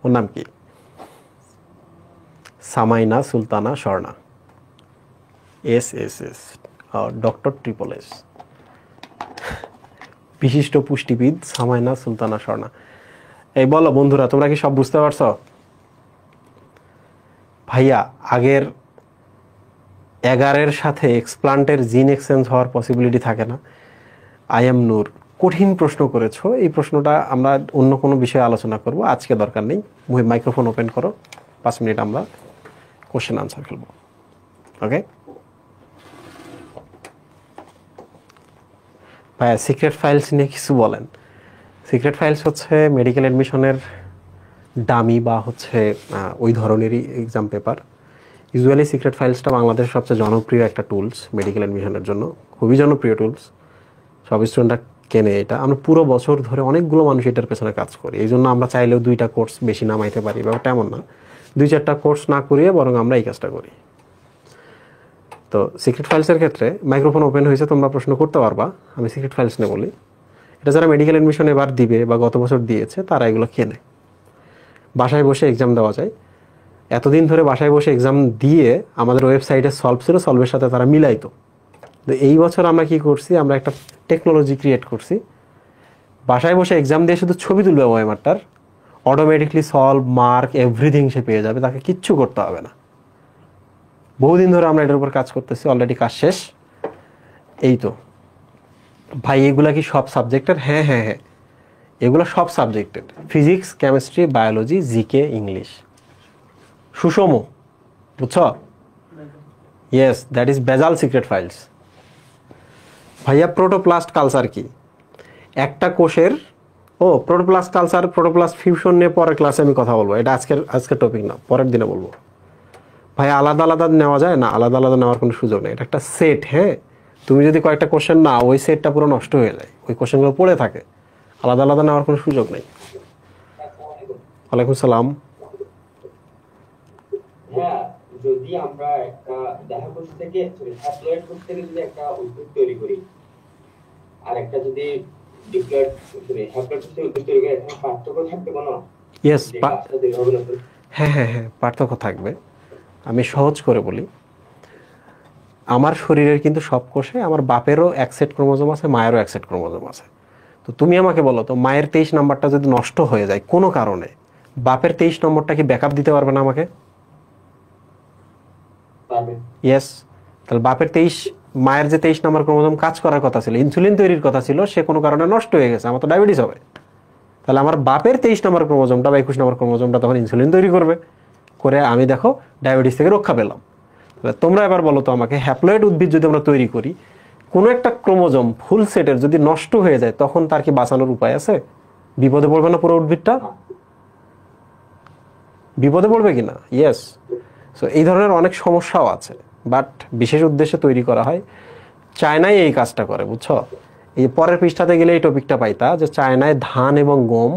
ওর নাম কি? Samaina Sultana Swarna, S doctor triple S, বিশিষ্ট পুষ্টিবিদ সামাইনা সুলতানা স্বর্ণা। এই বলো বন্ধুরা, তোমরা কি সব বুঝতে পারছো? ভাইয়া, আগের 11-এর সাথে এক্সপ্লান্টের জিন এক্সচেঞ্জ হওয়ার পসিবিলিটি থাকে না? আই এম নূর, কঠিন প্রশ্ন করেছো। এই প্রশ্নটা আমরা অন্য কোনো বিষয়ে আলোচনা করব, আজকে দরকার নেই। মাইক্রোফোন ওপেন করো, 5 মিনিট আমরা কোশ্চেন আনসার খেলবো। ওকে ভাইয়া, সিক্রেট ফাইলস নিয়ে কিছু বলেন। সিক্রেট ফাইলস হচ্ছে মেডিকেল অ্যাডমিশনের ডামি বা হচ্ছে ওই ধরনেরই এক্সাম পেপার। ইউজুয়ালি সিক্রেট ফাইলসটা বাংলাদেশের সবচেয়ে জনপ্রিয় একটা টুলস মেডিকেল অ্যাডমিশনের জন্য, খুবই জনপ্রিয় টুলস। সব স্টুডেন্টরা কেনে এটা। আমরা পুরো বছর ধরে অনেকগুলো মানুষ এটার পেছনে কাজ করি। এই জন্য আমরা চাইলেও 2টা কোর্স বেশি নামাইতে পারি, ব্যাপারটা এমন না। 2-4টা কোর্স না করিয়ে বরং আমরা এই কাজটা করি। তো সিক্রেট ফাইলসের ক্ষেত্রে মাইক্রোফোন ওপেন হয়েছে, তোমরা প্রশ্ন করতে পারবা। আমি সিক্রেট ফাইলস নিয়ে বলি। এটা যারা মেডিকেল অ্যাডমিশন এবার দিবে বা গত বছর দিয়েছে, তারা এগুলো কেনে। বাসায় বসে এক্সাম দেওয়া যায়। এতদিন ধরে বাসায় বসে এক্সাম দিয়ে আমাদের ওয়েবসাইটে সলভ ছিল, সলভের সাথে তারা মিলাইতো। তো এই বছর আমরা কি করছি, আমরা একটা টেকনোলজি ক্রিয়েট করছি। বাসায় বসে এক্সাম দিয়ে শুধু ছবি তুলবে ওএমআরটার, অটোমেটিকলি সলভ, মার্ক, এভরিথিং সে পেয়ে যাবে, তাকে কিচ্ছু করতে হবে না। বহুদিন ধরে আমরা এটার উপর কাজ করতেছি, অলরেডি কাজ শেষ। এই তো ভাই, এগুলা কি সব সাবজেক্টের? হ্যাঁ, এগুলো সব সাবজেক্টের, physics, chemistry, biology, GK, English. সুষম, বুঝছো? ইয়েস, দ্যাট ইজ ভেজাল সিক্রেট ফাইলস। ভাইয়া, প্রোটোপ্লাস্ট কালচার কি? একটা কোষের প্রোটোপ্লাস্ট কালচার, প্রোটোপ্লাস্ট ফিউশন নিয়ে পরের ক্লাসে আমি কথা বলবো। এটা আজকের টপিক না, পরের দিনে বলবো। ভাই, আলাদা আলাদা নেওয়া যায় না? আলাদা আলাদা নেওয়ার কোনো সুযোগ নেই। এটা একটা সেট। হ্যাঁ, তুমি যদি কয়েকটা কোশ্চেন না, ওই সেটটা পুরো নষ্ট হয়ে যায়, ওই কোশ্চেনগুলো পড়ে থাকে। আলাদা আলাদা নেওয়ার কোনো সুযোগ নেই। ওয়ালাইকুম সালাম। হ্যাঁ, যদি আমরা একটা দেখা কোষ থেকে হ্যাপ্লয়েড কোষ থেকে যদি একটা উদ্ভিদ তৈরি করি, আর একটা যদি ডিপ্লয়েড হ্যাপ্লয়েড কোষ থেকে উদ্ভিদ তৈরি করি, এখানে পার্থক্য থাকবে কোনো? ইয়েস, হবে না? হ্যাঁ, পার্থক্য থাকবে। আমি সহজ করে বলি। আমার শরীরের কিন্তু সব কোষে আমার বাপেরও 1 সেট ক্রোমোজোম আছে, মায়েরও 1 সেট ক্রোমোজোম আছে। তো তুমি আমাকে বলো তো, মায়ের 23 নম্বরটা যদি নষ্ট হয়ে যায় কোনো কারণে, বাপের 23 নম্বরটা কি ব্যাকআপ দিতে পারবে না আমাকে? ইয়েস। তাহলে বাপের মায়ের যে 23 নম্বর ক্রোমোজোম কাজ করার কথা ছিল, ইনসুলিন তৈরির কথা ছিল, সে কোনো কারণে নষ্ট হয়ে গেছে, আমার তো ডায়াবেটিস হবে। তাহলে আমার বাপের 23 নম্বর ক্রোমোজোমটা বা 21 নম্বর ক্রোমোজোমটা তখন ইনসুলিন তৈরি করবে, করে আমি দেখো ডায়াবেটিস থেকে রক্ষা পেলাম। তাহলে তোমরা এবার বলো তো আমাকে, হ্যাপ্লয়েড উদ্ভিদ যদি আমরা তৈরি করি, কোনো একটা ক্রোমোজোম ফুল সেটের যদি নষ্ট হয়ে যায়, তখন তার কি বাঁচানোর উপায় আছে? বিপদে পড়বে না পুরো উদ্ভিদটা? বিপদে পড়বে কিনা? ইয়েস। সো এই ধরনের অনেক সমস্যাও আছে, বাট বিশেষ উদ্দেশ্যে তৈরি করা হয়। চায়নায় এই কাজটা করে, বুঝছো? এই পরের পৃষ্ঠাতে গেলে এই টপিকটা পাইতা, যে চায়নায় ধান এবং গম,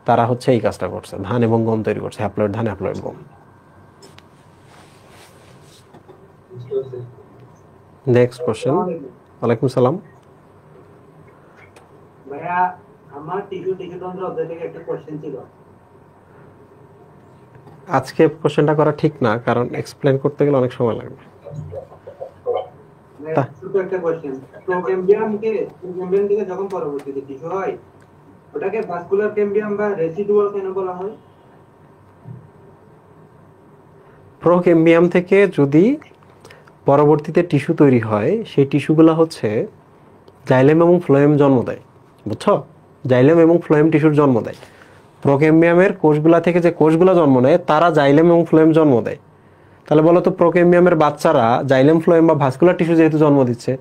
তারা হচ্ছে এই কাজটা করছে, ধান এবং গম তৈরি করছে, হ্যাপ্লয়েড ধান, হ্যাপ্লয়েড গম। Next question. ওয়ালাইকুম সালাম। ভাইয়া, আমার টিস্যু তন্ত্র অধ্যায় থেকে একটা কোশ্চেন ছিল। আজকে কোশ্চেনটা করা ঠিক না, কারণ এক্সপ্লেন করতে গেলে অনেক সময় লাগবে। ছোট একটা কোশ্চেন, প্রোক্যাম্বিয়াম থেকে যখন পরবর্তীতে টিস্যু হয় ওটাকে ভাস্কুলার ক্যাম্বিয়াম বা রেসিডুয়াল কেন বলা হয়? প্রোক্যাম্বিয়াম থেকে যদি পরবর্তীতে টিস্যু তৈরি হয়, সেই টিস্যুগুলো হচ্ছে জাইলেম এবং ফ্লোয়েম জন্ম দেয়, বুঝছো? জাইলেম এবং ফ্লোয়েম টিস্যুর জন্ম দেয়। প্রোক্যাম্বিয়ামের কোষগুলা থেকে যে কোষগুলা জন্ম নেয় তারা জাইলেম এবং ফ্লোয়েম জন্ম দেয়। তাহলে বলো তো, প্রোক্যাম্বিয়ামের বাচ্চারা জাইলেম ফ্লোয়েম বা ভাস্কুলার টিস্যু যেহেতু জন্ম দিচ্ছে,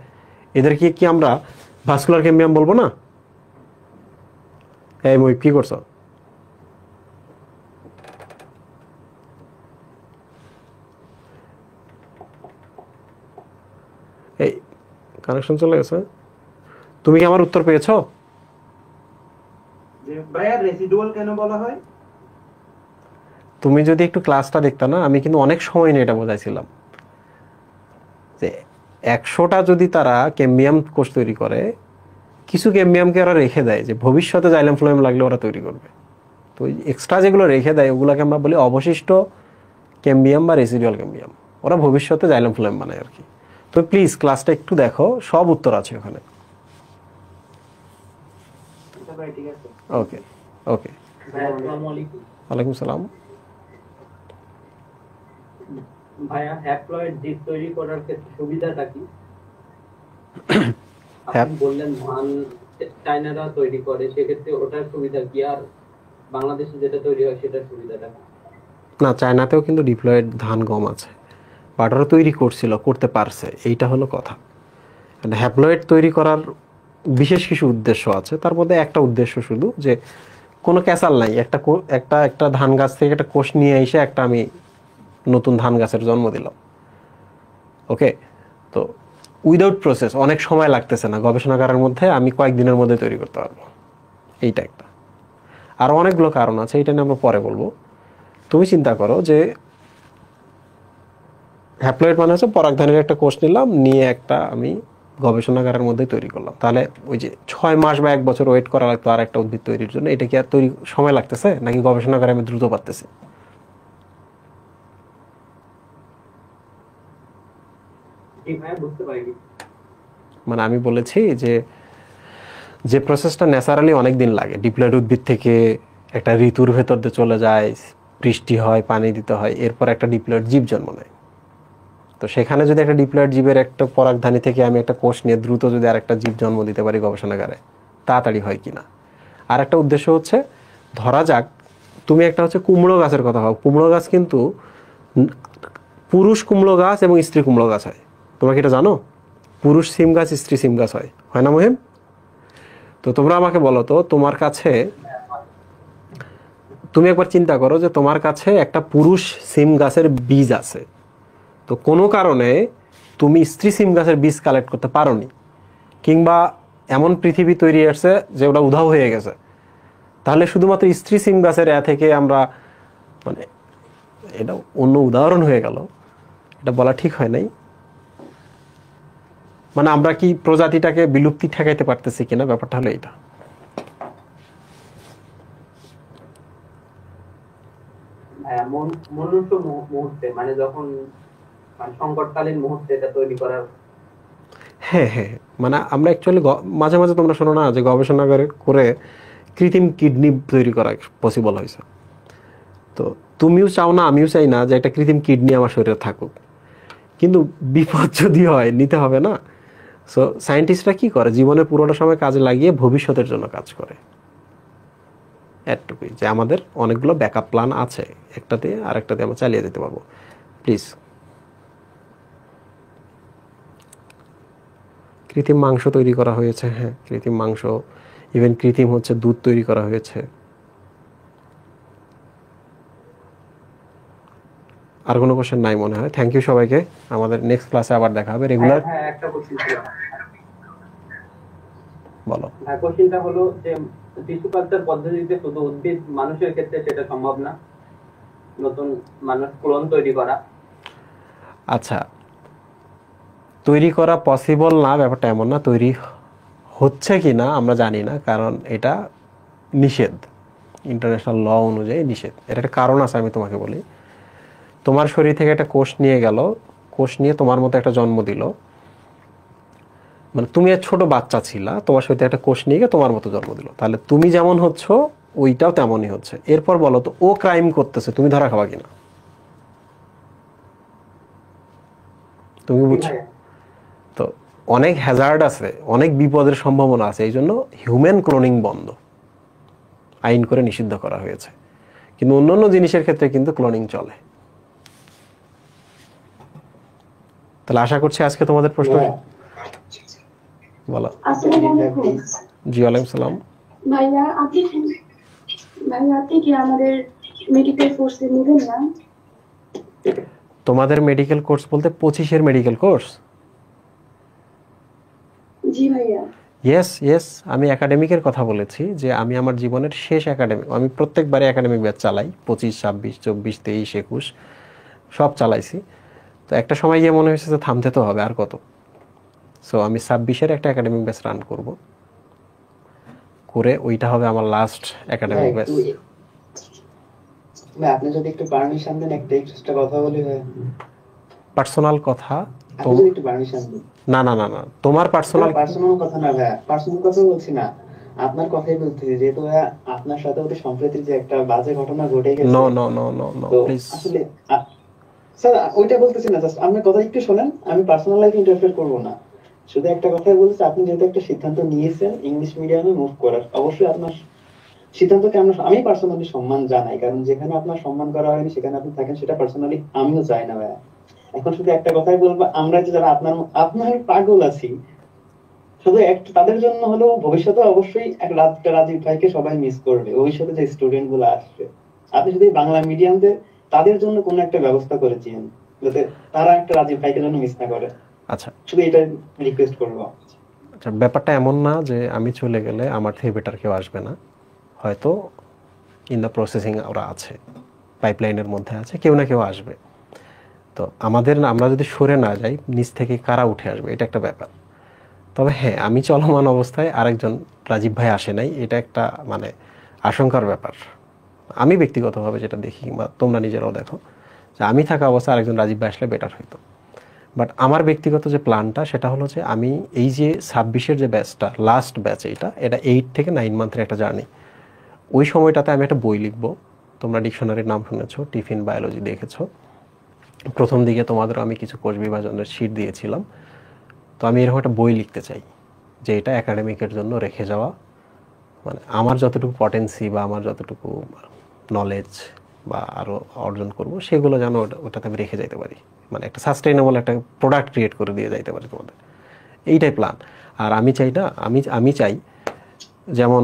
এদেরকে কি আমরা ভাস্কুলার ক্যাম্বিয়াম বলবো না? এই মই কি করছো? এই কানেকশন চলে গেছে। তুমি কি আমার উত্তর পেয়েছো? যে ভাইয়া রেসিডুয়াল কেন বলা হয়? তুমি যদি একটু ক্লাসটা দেখতে না, আমি কিন্তু অনেক সময় নিয়ে এটা বোঝাইছিলাম যে 100টা যদি তারা ক্যাম্বিয়াম কোষ তৈরি করে, কিছু ক্যাম্বিয়ামকে ওরা রেখে দেয় যে ভবিষ্যতে জাইলেম ফ্লোয়েম লাগলে ওরা তৈরি করবে। তো ওই এক্সট্রা যেগুলো রেখে দেয় ওগুলোকে আমরা বলি অবশিষ্ট ক্যাম্বিয়াম বা রেসিডুয়াল ক্যাম্বিয়াম। ওরা ভবিষ্যতে জাইলেম ফ্লোয়েম বানায় আর কি। তো প্লিজ ক্লাসটা একটু দেখো, সব উত্তর আছে ওখানে। আচ্ছা ভাই, ঠিক আছে। ওকে ওকে, ভাই আসসালামু আলাইকুম। ওয়ালাইকুম সালাম। ভাইয়া হ্যাপ্লয়েড ডিপ তৈরি করার ক্ষেত্রে সুবিধাটা কি? আপনি বললেন ধান চায়নারা তৈরি করে, সেক্ষেত্রে ওটার সুবিধা কি, আর বাংলাদেশে যেটা তৈরি হয় সেটার সুবিধাটা কি? না, চায়নাতেও কিন্তু ডিপ্লয়েড ধান গম আছে, বাট ওরা তৈরি করছিল, করতে পারছে, এইটা হলো কথা। হ্যাপ্লয়েড তৈরি করার বিশেষ কিছু উদ্দেশ্য আছে, তার মধ্যে একটা উদ্দেশ্য শুধু যে কোনো ক্যাসাল নাই, একটা ধান গাছ থেকে একটা কোষ নিয়ে এসে একটা আমি নতুন ধান গাছের জন্ম দিলাম। ওকে, তো উইদাউট প্রসেস, অনেক সময় লাগতেছে না, গবেষণাগারের মধ্যে আমি কয়েকদিনের মধ্যে তৈরি করতে পারবো। এইটা একটা। আরও অনেকগুলো কারণ আছে, এইটা নিয়ে আমরা পরে বলবো। তুমি চিন্তা করো যে হ্যাপ্লয়েড মানে হচ্ছে পরাগধানের একটা কোষ নিলাম, নিয়ে একটা আমি গবেষণাগারের মধ্যে তৈরি করলাম। তাহলে ওই যে 6 মাস বা 1 বছর ওয়েট করা লাগতো আর একটা উদ্ভিদ তৈরির জন্য, এটা কি আর তৈরি সময় লাগতেছে নাকি গবেষণাগারে আমি দ্রুত পারতেছি? জি ভাইয়া, বুঝতে পারিনি। মানে আমি বলেছি যে যে প্রসেসটা ন্যাচারালি অনেক দিন লাগে, ডিপ্লয়েড উদ্ভিদ থেকে একটা ঋতুর ভেতর দিয়ে চলে যায়, বৃষ্টি হয়, পানি দিতে হয়, এরপর একটা ডিপ্লয়েড জীব জন্ম নেয়। তো সেখানে যদি একটা ডিপ্লয়েড জীবের একটা পরাগধানী থেকে আমি একটা কোষ নিয়ে দ্রুত যদি আরেকটা জীব জন্ম দিতে পারি গবেষণাগারে, তাড়াতাড়ি হয় কিনা। আর একটা উদ্দেশ্য হচ্ছে, ধরা যাক তুমি একটা হচ্ছে কুমড়ো গাছের কথা ভাবো। কুমড়ো গাছ কিন্তু পুরুষ কুমড়ো গাছ এবং স্ত্রী কুমড়ো গাছ হয়। তোমরা কি এটা জানো? পুরুষ সিম গাছ, স্ত্রী সিম গাছ হয়, হয় না মহিম? তো তোমরা আমাকে বলো তো, তোমার কাছে, তুমি একবার চিন্তা করো যে তোমার কাছে একটা পুরুষ সিম গাছের বীজ আছে, তো কোনো কারণে তুমি স্ত্রী সিম গাছের বীজ কালেক্ট করতে পারোনি, কিংবা এমন পৃথিবী তৈরি আসছে যে ওটা উধাও হয়ে গেছে, তাহলে শুধুমাত্র স্ত্রী সিম গাছের থেকে আমরা, মানে এটা অন্য উদাহরণ হয়ে গেল, এটা বলা ঠিক হয় নাই। মানে আমরা কি প্রজাতিটাকে বিলুপ্তি ঠেকাইতে পারতেছি কিনা, ব্যাপারটা হলো এটা। ভাইয়া মনুষ্য মুহূর্তে, মানে যখন মানে সংকটকালীন মুহূর্তে এটা তৈরি করার। হ্যাঁ হ্যাঁ, মানে আমরা অ্যাকচুয়ালি মাঝে মাঝে তোমরা শোনো না যে গবেষণাগারে করে কৃত্রিম কিডনি তৈরি করা পসিবল হয়েছে। তো তুমিও চাও না, আমিও চাই না যে একটা কৃত্রিম কিডনি আমার শরীরে থাকুক, কিন্তু বিপদ যদি হয় নিতে হবে না। সো সায়েন্টিস্টরা কি করে, জীবনের পুরোটা সময় কাজে লাগিয়ে ভবিষ্যতের জন্য কাজ করে। এতটুকুই, যে আমাদের অনেকগুলো ব্যাকআপ প্ল্যান আছে, একটাতে আরেকটাতে আমরা চালিয়ে যেতে পারবো। প্লিজ। কৃত্রিম মাংস তৈরি করা হয়েছে, হ্যাঁ কৃত্রিম মাংস, ইভেন কৃত্রিম হচ্ছে দুধ তৈরি করা হয়েছে। আর কোনো কোশ্চেন নাই মনে হয়। থ্যাংক ইউ সবাইকে, আমাদের নেক্সট ক্লাসে আবার দেখা হবে রেগুলার। হ্যাঁ, একটা কোশ্চেন ছিল। বলো। হ্যাঁ, কোশ্চেনটা হলো যে টিস্যু কালচার পদ্ধতিতে শুধু উদ্ভিদ, মানুষের ক্ষেত্রে সেটা সম্ভব না, নতুন মানুষ ক্লোন তৈরি করা। আচ্ছা, তৈরি করা পসিবল না ব্যাপারটা এমন না, তৈরি হচ্ছে কি না আমরা জানি না, কারণ এটা নিষেধ, ইন্টারন্যাশনাল ল অনুযায়ী নিষেধ। এটা একটা কারণ আছে, আমি তোমাকে বলি। তোমার শরীর থেকে একটা কোষ নিয়ে গেল, কোষ নিয়ে তোমার মতো একটা জন্ম দিল, মানে তুমি এক ছোট বাচ্চা ছিলা, তোমার সাথে একটা কোষ নিয়ে গিয়ে তোমার মতো জন্ম দিল, তাহলে তুমি যেমন হচ্ছ ওইটাও তেমনই হচ্ছে। এরপর বলো তো ও ক্রাইম করতেছে, তুমি ধরা খাবা কিনা? তুমি বুঝছো? তো অনেক হ্যাজার্ড আছে, অনেক বিপদের সম্ভাবনা আছে, এই জন্য হিউম্যান ক্লোনিং বন্ধ, আইন করে নিষিদ্ধ করা হয়েছে। কিন্তু অন্যান্য জিনিসের ক্ষেত্রে কিন্তু ক্লোনিং চলে। তাহলে আশা করছি আজকে তোমাদের প্রশ্ন বলো। আসসালামু আলাইকুম। জি ওয়ালাইকুম সালাম। ভাইয়া আপনি কি আমাদের মেডিকেল কোর্সে নেবেন না? তোমাদের মেডিকেল কোর্স বলতে 25-এর মেডিকেল কোর্স? জি ভাইয়া। ইয়েস, আমি একাডেমিকের কথা বলেছি, যে আমি আমার জীবনের শেষ একাডেমিক, আমি প্রত্যেকবারে একাডেমিক ব্যাচ চালাই, 25, 26, 24, 23, 21 সব চালাইছি। তো একটা সময় গিয়ে মনে হয়েছে যে থামতে তো হবে, আর কত। সো আমি 26-এর একটা একাডেমিক ব্যাচ রান করব, করে ওইটা হবে আমার লাস্ট একাডেমিক ব্যাচ। আপনি যদি একটু পারমিশন দেন, একটা এক্সট্রা কথা বলি ভাই। পার্সোনাল কথা? আপনি যদি একটু পারমিশন দেন। না, তোমার পার্সোনাল কথা না ভাই, পার্সোনাল কথা বলছি না, আপনার কথাই বলতেছি। যেহেতু ভাই আপনার সাথে ওদের সম্প্রতি যে একটা বাজে ঘটনা ঘটে গেছে। No please. আসলে স্যার ওইটা বলতেছি না, জাস্ট আপনার কথা একটু শুনেন। আমি পার্সোনাল লাইফে ইন্টারফেয়ার করব না, শুধু একটা কথাই বলছি। আপনি যেহেতু একটা সিদ্ধান্ত নিয়েছেন ইংলিশ মিডিয়ামে মুভ করার, অবশ্যই আপনার সিদ্ধান্তকে আমি পার্সোনালি সম্মান জানাই, কারণ যেখানে আপনার সম্মান করা হয়নি সেখানে আপনি থাকেন, সেটা পার্সোনালি আমিও চাই না ভাইয়া। এখন শুধু একটা কথাই বলবো, আমরা যে যারা আপনার পাগল আছি, শুধু তাদের জন্য হলেও ভবিষ্যতে অবশ্যই একটা রাজীব ভাইকে সবাই মিস করবে। ভবিষ্যতে যে স্টুডেন্ট গুলো আসবে, আপনি যদি বাংলা মিডিয়ামদের তাদের জন্য কোনো একটা ব্যবস্থা করেছেন, যাতে তারা একটা রাজীব ভাইকে জন্য মিস না করে। আচ্ছা, শুধু এটা রিকোয়েস্ট করবো। আচ্ছা, ব্যাপারটা এমন না যে আমি চলে গেলে আমার থেকে বেটার কেউ আসবে না, হয়তো ইন দ্য প্রসেসিং ওরা আছে, পাইপলাইনের মধ্যে আছে, কেউ না কেউ আসবে। তো আমরা যদি সরে না যাই, নিচ থেকে কারা উঠে আসবে, এটা একটা ব্যাপার। তবে হ্যাঁ, আমি চলমান অবস্থায় আরেকজন রাজীব ভাই আসে নাই, এটা একটা মানে আশঙ্কার ব্যাপার। আমি ব্যক্তিগতভাবে যেটা দেখি, কিংবা তোমরা নিজেরাও দেখো, যে আমি থাকা অবস্থায় আরেকজন রাজীব ভাই আসলে বেটার হইতো। বাট আমার ব্যক্তিগত যে প্ল্যানটা, সেটা হলো যে আমি এই যে 26-এর যে ব্যাচটা, লাস্ট ব্যাচ, এটা 8 থেকে 9 মান্থের একটা জার্নি। ওই সময়টাতে আমি একটা বই লিখবো। তোমরা ডিকশনারির নাম শুনেছো, টিফিন বায়োলজি দেখেছো। প্রথম দিকে তোমাদেরও আমি কিছু কোষ বিভাজনের শীট দিয়েছিলাম। তো আমি এরকম একটা বই লিখতে চাই, যে এটা একাডেমিকের জন্য রেখে যাওয়া, মানে আমার যতটুকু পটেন্সি বা আমার যতটুকু নলেজ বা আরও অর্জন করব, সেগুলো যেন ওটাতে আমি রেখে যাইতে পারি, মানে একটা সাস্টেইনেবল একটা প্রোডাক্ট ক্রিয়েট করে দিয়ে যাইতে পারি তোমাদের। এইটাই প্ল্যান। আর আমি চাই না, আমি চাই যেমন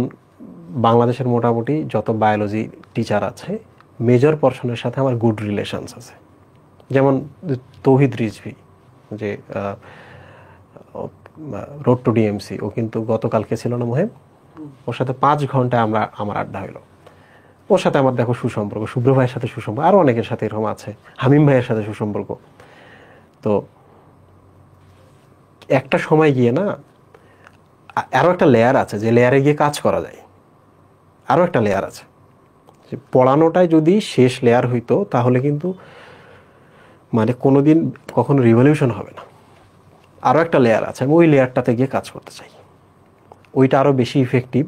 বাংলাদেশের মোটামুটি যত বায়োলজি টিচার আছে, মেজর পর্শনের সাথে আমার গুড রিলেশনস আছে। যেমন তৌহিদ রিজভি, যে রোড টু ডিএমসি, ও কিন্তু গতকালকে ছিল না মহেম, ওর সাথে 5 ঘন্টা আমার আড্ডা হইলো। ওর সাথে আমার দেখো সুসম্পর্ক, শুভ্র ভাইয়ের সাথে সুসম্পর্ক, আরও অনেকের সাথে এরকম আছে, হামিম ভাইয়ের সাথে সুসম্পর্ক। তো একটা সময় গিয়ে না, আরও একটা লেয়ার আছে, যে লেয়ারে গিয়ে কাজ করা যায়। আরও একটা লেয়ার আছে, যে পড়ানোটাই যদি শেষ লেয়ার হইতো, তাহলে কিন্তু মানে কোনোদিন কখনো রিভলিউশন হবে না। আরও একটা লেয়ার আছে, আমি ওই লেয়ারটাতে গিয়ে কাজ করতে চাই। ওইটা আরও বেশি ইফেক্টিভ,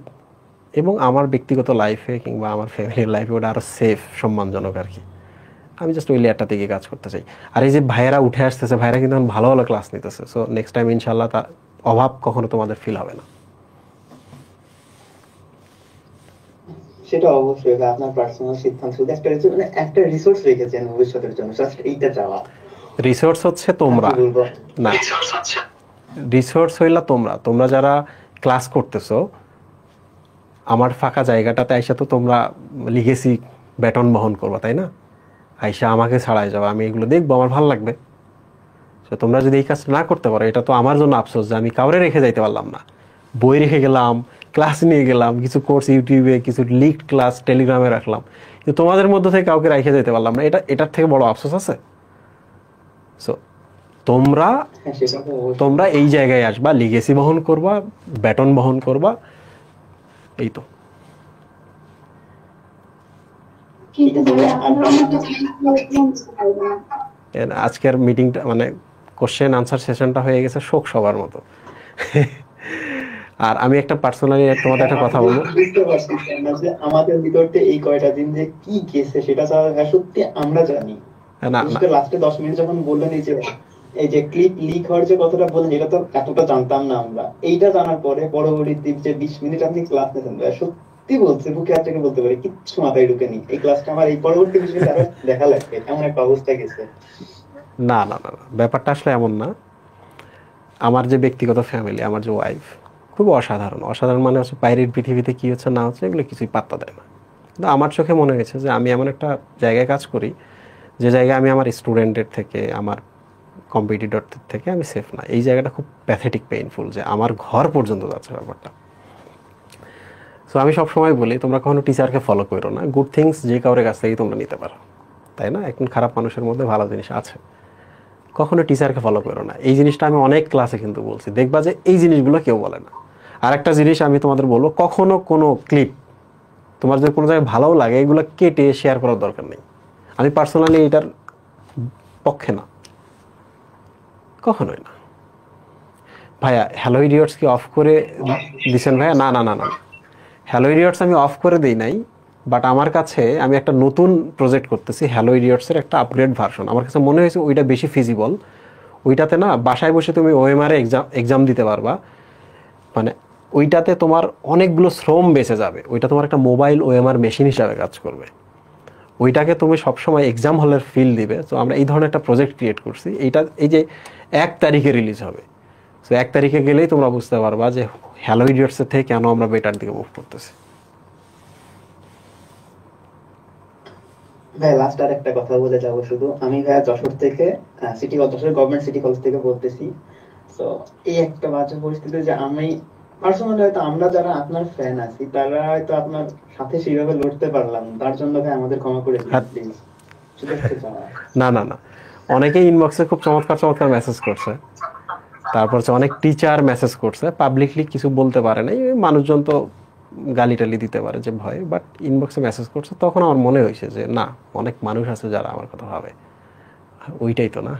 এবং আমার ব্যক্তিগত লাইফে কিংবা আমার ফ্যামিলির লাইফে ওটা আরও সেফ, সম্মানজনক আর কি। আমি জাস্ট ওই লেয়ারটাতে গিয়ে কাজ করতে চাই। আর এই যে ভাইয়েরা উঠে আসতেছে, ভাইয়েরা কিন্তু ভালো ভালো ক্লাস নিতেছে। সো নেক্সট টাইম ইনশাল্লাহ তার অভাব কখনো তোমাদের ফিল হবে না। সেটা অবশ্যই আপনার পার্সোনাল সিদ্ধান্ত, শুধু একটা রিসোর্স রেখেছেন ভবিষ্যতের জন্য, জাস্ট এইটা চাওয়া। রিসোর্স হচ্ছে তোমরা না, রিসোর্স হইলা তোমরা যারা ক্লাস করতেছো, আমার ফাঁকা জায়গাটাতে আইসা তো তোমরা লিগেসি ব্যাটন বহন করবা, তাই না? আইসা আমাকে ছাড়াই যাবে, আমি এগুলো দেখবো, আমার ভালো লাগবে। তো তোমরা যদি এই কাজটা না করতে পারো, এটা তো আমার জন্য আফসোস যে আমি কাউরে রেখে যাইতে পারলাম না। বই রেখে গেলাম, ক্লাস নিয়ে গেলাম, কিছু কোর্স ইউটিউবে, কিছু লিকড ক্লাস টেলিগ্রামে রাখলাম, কিন্তু তোমাদের মধ্যে থেকে কাউকে রেখে যেতে পারলাম না। এটার থেকে বড় আফসোস আছে? সো তোমরা এই জায়গায় আসবা, লিগেসি বহন করবা, ব্যাটন বহন করবা, এই তো। আজকের মিটিংটা মানে কোশ্চেন আনসার সেশনটা হয়ে গেছে শোক সবার মতো, আর আমি একটা পার্সোনালি তোমাদের একটা কথা বলবো, বুঝতে পারছি আমরা যে আমাদের ভিতরতে এই কয়টা দিন যে কি গেছে সেটা সত্যি আমরা জানি। না বিশেষ না করে লাস্টে 10 মিনিট যখন বললেন এই যে ক্লিপ লিক হওয়ার যে কথাটা বললেন, এটা তো এতটা জানতাম না আমরা। এইটা জানার পরে পরবর্তী যে 20 মিনিট আপনি ক্লাস নিয়েছেন, সত্যি বলছে বুকে হাত রেখে বলতে পারি কিচ্ছু মাথায় ঢুকেনি। এই ক্লাসটা আমার এই পরবর্তী 20 মিনিট আরো দেখা লাগবে, এমন একটা অবস্থা গেছে। না না না না, ব্যাপারটা আসলে এমন না। আমার যে ব্যক্তিগত ফ্যামিলি, আমার যে ওয়াইফ খুব অসাধারণ। অসাধারণ মানে হচ্ছে বাইরের পৃথিবীতে কি হচ্ছে না হচ্ছে এগুলো কিছুই পাত্তা দেয় না। কিন্তু আমার চোখে মনে হয়েছে যে আমি এমন একটা জায়গায় কাজ করি যে জায়গায় আমি আমার স্টুডেন্টের থেকে, আমার কম্পিটিটরদের থেকে আমি সেফ না। এই জায়গাটা খুব প্যাথেটিক, পেইনফুল, যে আমার ঘর পর্যন্ত যাচ্ছে ব্যাপারটা। সো আমি সবসময় বলি তোমরা কখনো টিচারকে ফলো করো না। গুড থিংস যে কারোর কাছ থেকেই তোমরা নিতে পারো, তাই না? এখন খারাপ মানুষের মধ্যে ভালো জিনিস আছে। কখনো টিচারকে ফলো করো না। এই জিনিসটা আমি অনেক ক্লাসে কিন্তু বলছি, দেখবা যে এই জিনিসগুলো কেউ বলে না। আর একটা জিনিস আমি তোমাদের বলবো, কখনো কোনো ক্লিপ তোমার যদি কোনো জায়গায় ভালোও লাগে এগুলো কেটে শেয়ার করার দরকার নেই। আমি পার্সোনালি এটার পক্ষে না, কখনোই না। ভাইয়া হ্যালো ইডিয়টস কি অফ করে দিছেন ভাইয়া? না না না না, হ্যালো ইডিয়টস আমি অফ করে দিই নাই। বাট আমার কাছে আমি একটা নতুন প্রজেক্ট করতেছি, হ্যালো ইডিয়টসের একটা আপগ্রেড ভার্সন। আমার কাছে মনে হয়েছে ওইটা বেশি ফিজিবল। ওইটাতে না বাসায় বসে তুমি ওএমআর এক্সাম দিতে পারবা। মানে ওইটাতে তোমার অনেকগুলো শ্রম বেঁচে যাবে। ওইটা তোমার একটা মোবাইল ওএমআর মেশিন হিসাবে কাজ করবে। ওইটাকে তুমি সবসময় এক্সাম হলের ফিল দিবে। তো আমরা এই ধরনের একটা প্রজেক্ট ক্রিয়েট করছি। এইটা এই যে 1 তারিখে রিলিজ হবে। তো 1 তারিখে গেলেই তোমরা বুঝতে পারবা যে হ্যালো ইডিয়টসের থেকে কেন আমরা বেটার দিকে মুভ করতেছি। ভাই লাস্ট আর একটা কথা বলে যাবো শুধু, আমি ভাইয়া যশোর থেকে city college, Jessore government city college থেকে বলতেছি। তো এই একটা বাজে পরিস্থিতি যে আমি পার্সোনালি হয়তো আমরা যারা আপনার ফ্যান আছি তারা হয়তো আপনার সাথে সেইভাবে লড়তে পারলাম না। তার জন্য ভাই আমাদের ক্ষমা করে দিন প্লিজ। শুধু একটা চাওয়া। না না না, অনেকেই ইনবক্সে খুব চমৎকার চমৎকার মেসেজ করছে। তারপর হচ্ছে অনেক টিচার মেসেজ করছে, পাবলিকলি কিছু বলতে পারে নাই। মানুষজন তো গালি টালি দিতে পারে যে ভয়, বাট ইনবক্সে মেসেজ করছে। তখন আমার মনে হয়েছে যে না, অনেক মানুষ আছে যারা আমার কথা ভাবে। ওইটাই তো না।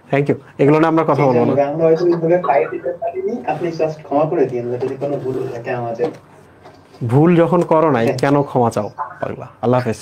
Thank you. এগুলো না আমরা কথা বলবো না। আমরা হয়তো এইভাবে ফাইট দিতে পারিনি, আপনি জাস্ট ক্ষমা করে দিন যদি কোনো ভুল থাকে আমাদের। ভুল যখন করো নাই কেন ক্ষমা চাও পাগলা? আল্লাহ হাফেজ।